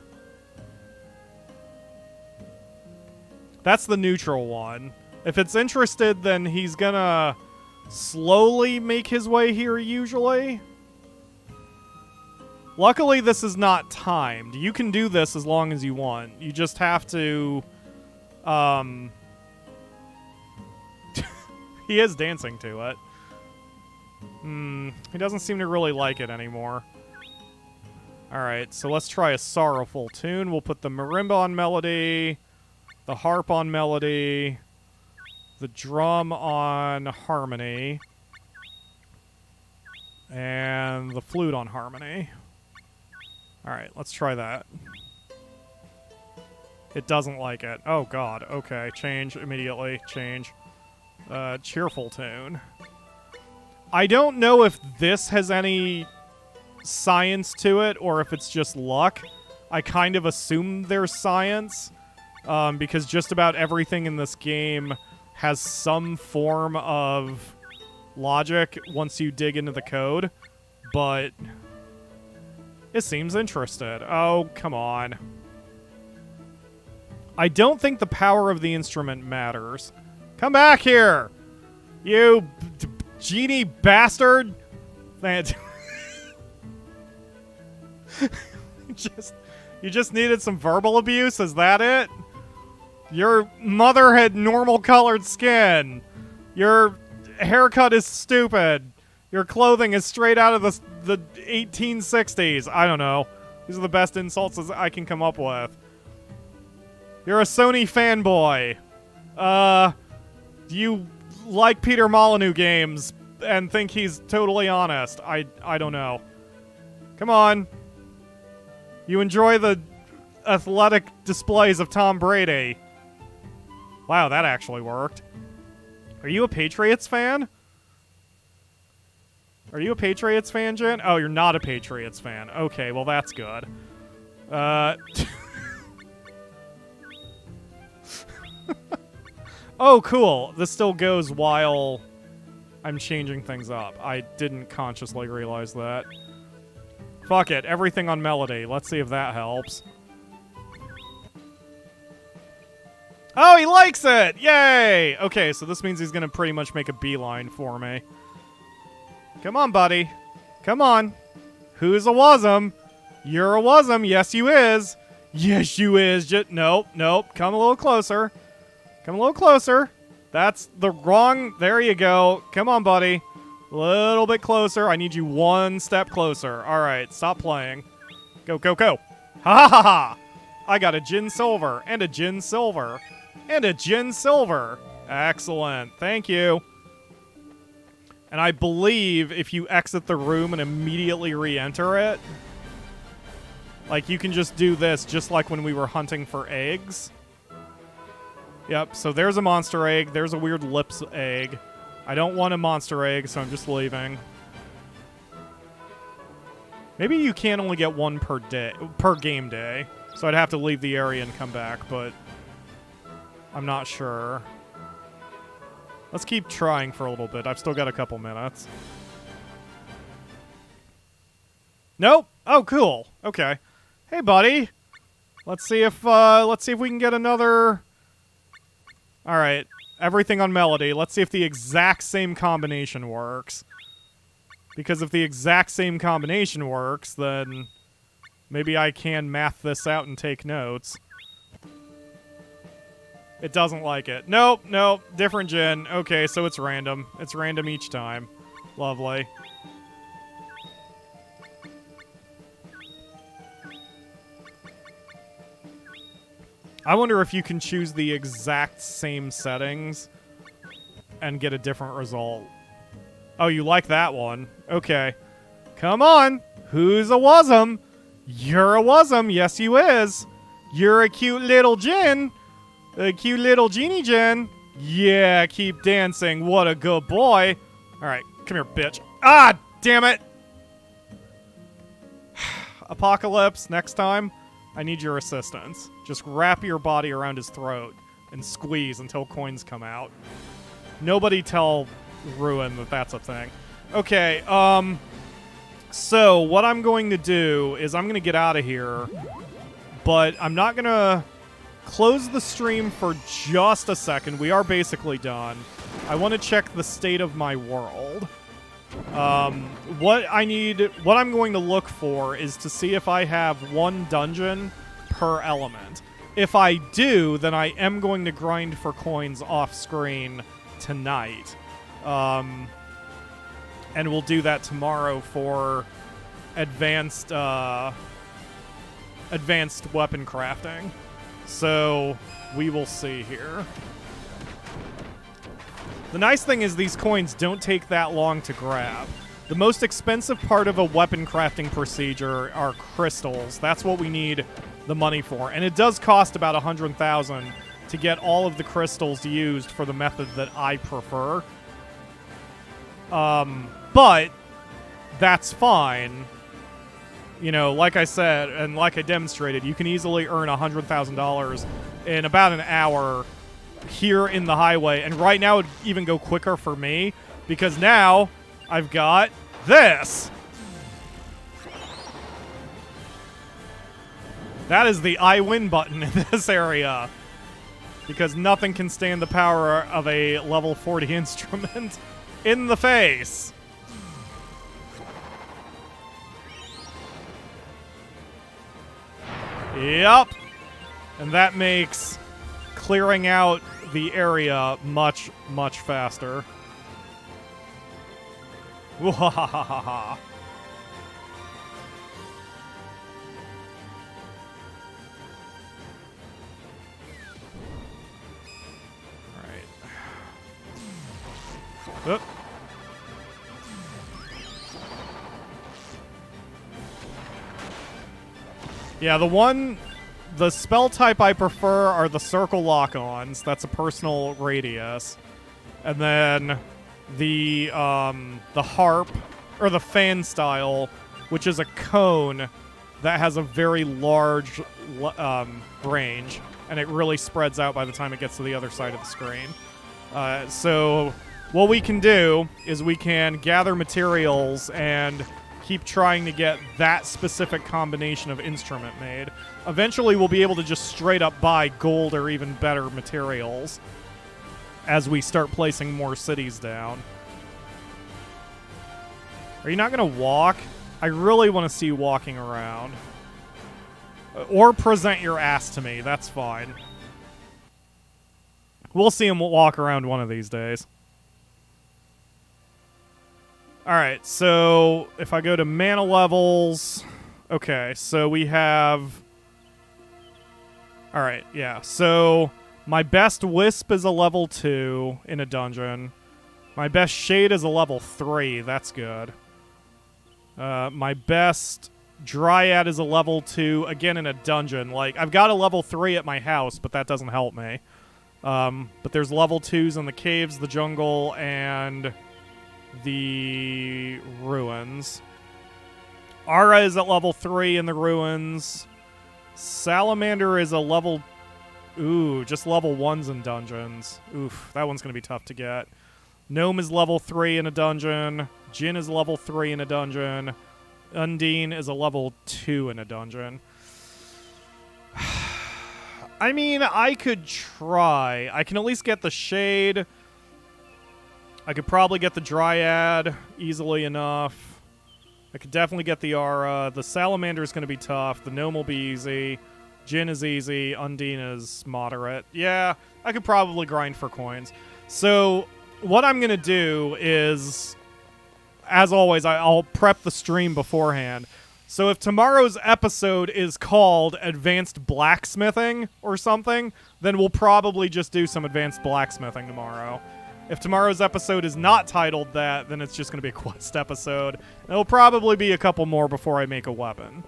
That's the neutral one. If it's interested, then he's gonna slowly make his way here, usually. Luckily, this is not timed. You can do this as long as you want. You just have to... He is dancing to it. He doesn't seem to really like it anymore. Alright, so let's try a sorrowful tune. We'll put the marimba on melody, the harp on melody, the drum on harmony, and the flute on harmony. Alright, let's try that. It doesn't like it. Oh god, okay. Change immediately. Change. Cheerful tune. I don't know if this has any science to it or if it's just luck. I kind of assume there's science, because just about everything in this game has some form of logic once you dig into the code, but it seems interested. Oh, come on. I don't think the power of the instrument matters. Come back here! You genie bastard! You just needed some verbal abuse? Is that it? Your mother had normal colored skin. Your haircut is stupid. Your clothing is straight out of the 1860s. I don't know. These are the best insults I can come up with. You're a Sony fanboy. Do you like Peter Molyneux games and think he's totally honest? I don't know. Come on. You enjoy the athletic displays of Tom Brady. Wow, that actually worked. Are you a Patriots fan? Are you a Patriots fan, Jen? Oh, you're not a Patriots fan. Okay, well that's good. Oh, cool. This still goes while I'm changing things up. I didn't consciously realize that. Fuck it. Everything on melody. Let's see if that helps. Oh, he likes it! Yay! Okay, so this means he's gonna pretty much make a beeline for me. Come on, buddy. Come on. Who's a wasm? You're a wasm. Yes, you is. Yes, you is. Nope, nope. Come a little closer. Come a little closer. That's the wrong... There you go. Come on, buddy. A little bit closer. I need you one step closer. All right, stop playing. Go, go, go. Ha ha ha ha! I got a gin silver, and a gin silver, and a gin silver. Excellent. Thank you. And I believe if you exit the room and immediately re-enter it, like, you can just do this, just like when we were hunting for eggs. Yep, so there's a monster egg. There's a weird lips egg. I don't want a monster egg, so I'm just leaving. Maybe you can only get one per day, per game day. So I'd have to leave the area and come back, but I'm not sure. Let's keep trying for a little bit. I've still got a couple minutes. Nope. Oh, cool. Okay. Hey, buddy. Let's see if we can get another. All right. Everything on melody. Let's see if the exact same combination works. Because if the exact same combination works, then maybe I can math this out and take notes. It doesn't like it. Nope, nope. Different gen. Okay, so it's random. It's random each time. Lovely. I wonder if you can choose the exact same settings and get a different result. Oh, you like that one. Okay. Come on. Who's a wasm? You're a wasm. Yes, you is. You're a cute little gin. A cute little genie gin. Yeah, keep dancing. What a good boy. All right, come here, bitch. Ah, damn it. Apocalypse, next time, I need your assistance. Just wrap your body around his throat. and squeeze until coins come out. Nobody tell Ruin that that's a thing. Okay, so what I'm going to do is I'm going to get out of here, but I'm not going to close the stream for just a second. We are basically done. I want to check the state of my world. What I'm going to look for is to see if I have one dungeon per element. If I do, then I am going to grind for coins off screen tonight. And we'll do that tomorrow for advanced weapon crafting. So we will see here. The nice thing is these coins don't take that long to grab. The most expensive part of a weapon crafting procedure are crystals. That's what we need the money for. And it does cost about 100,000 to get all of the crystals used for the method that I prefer. But that's fine. You know, like I said, and like I demonstrated, you can easily earn $100,000 in about an hour here in the highway. And right now, it would even go quicker for me, because now I've got this. That is the I win button in this area, because nothing can stand the power of a level 40 instrument in the face. Yep. And that makes clearing out the area much, much faster. Wahahaha. Alright. Oop. Yeah, the spell type I prefer are the circle lock-ons. That's a personal radius. And then the harp, or the fan style, which is a cone that has a very large range, and it really spreads out by the time it gets to the other side of the screen. So what we can do is we can gather materials and keep trying to get that specific combination of instrument made. Eventually, we'll be able to just straight up buy gold or even better materials as we start placing more cities down. Are you not going to walk? I really want to see you walking around. Or present your ass to me. That's fine. We'll see him walk around one of these days. Alright, so if I go to mana levels... Okay, so we have... Alright, yeah. So my best Wisp is a level 2 in a dungeon. My best Shade is a level 3. That's good. My best Dryad is a level 2, again in a dungeon. Like, I've got a level 3 at my house, but that doesn't help me. But there's level 2s in the caves, the jungle, and the ruins. Ara is at level 3 in the ruins. Salamander is a level... Ooh, just level 1s in dungeons. Oof, that one's going to be tough to get. Gnome is level 3 in a dungeon. Jinn is level 3 in a dungeon. Undine is a level 2 in a dungeon. I mean, I could try. I can at least get the Shade. I could probably get the Dryad easily enough. I could definitely get the Aura. The Salamander is going to be tough. The Gnome will be easy. Jinn is easy. Undine is moderate. Yeah, I could probably grind for coins. So what I'm going to do is, as always, I'll prep the stream beforehand. So if tomorrow's episode is called Advanced Blacksmithing or something, then we'll probably just do some Advanced Blacksmithing tomorrow. If tomorrow's episode is not titled that, then it's just going to be a quest episode. And it'll probably be a couple more before I make a weapon.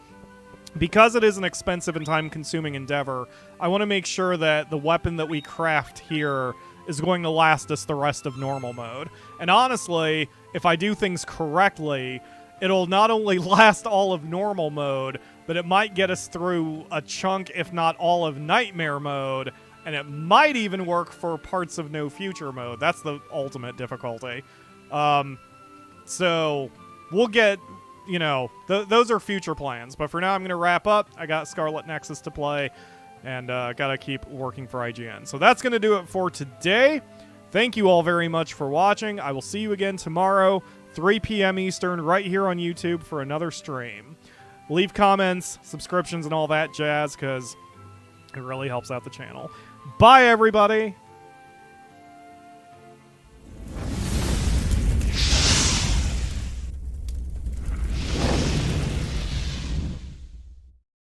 Because it is an expensive and time-consuming endeavor, I want to make sure that the weapon that we craft here is going to last us the rest of normal mode. And honestly, if I do things correctly, it'll not only last all of normal mode, but it might get us through a chunk, if not all of nightmare mode, and it might even work for parts of No Future mode. That's the ultimate difficulty. So we'll get, you know, those are future plans. But for now, I'm going to wrap up. I got Scarlet Nexus to play, and got to keep working for IGN. So that's going to do it for today. Thank you all very much for watching. I will see you again tomorrow, 3 p.m. Eastern, right here on YouTube for another stream. Leave comments, subscriptions, and all that jazz, because it really helps out the channel. Bye, everybody!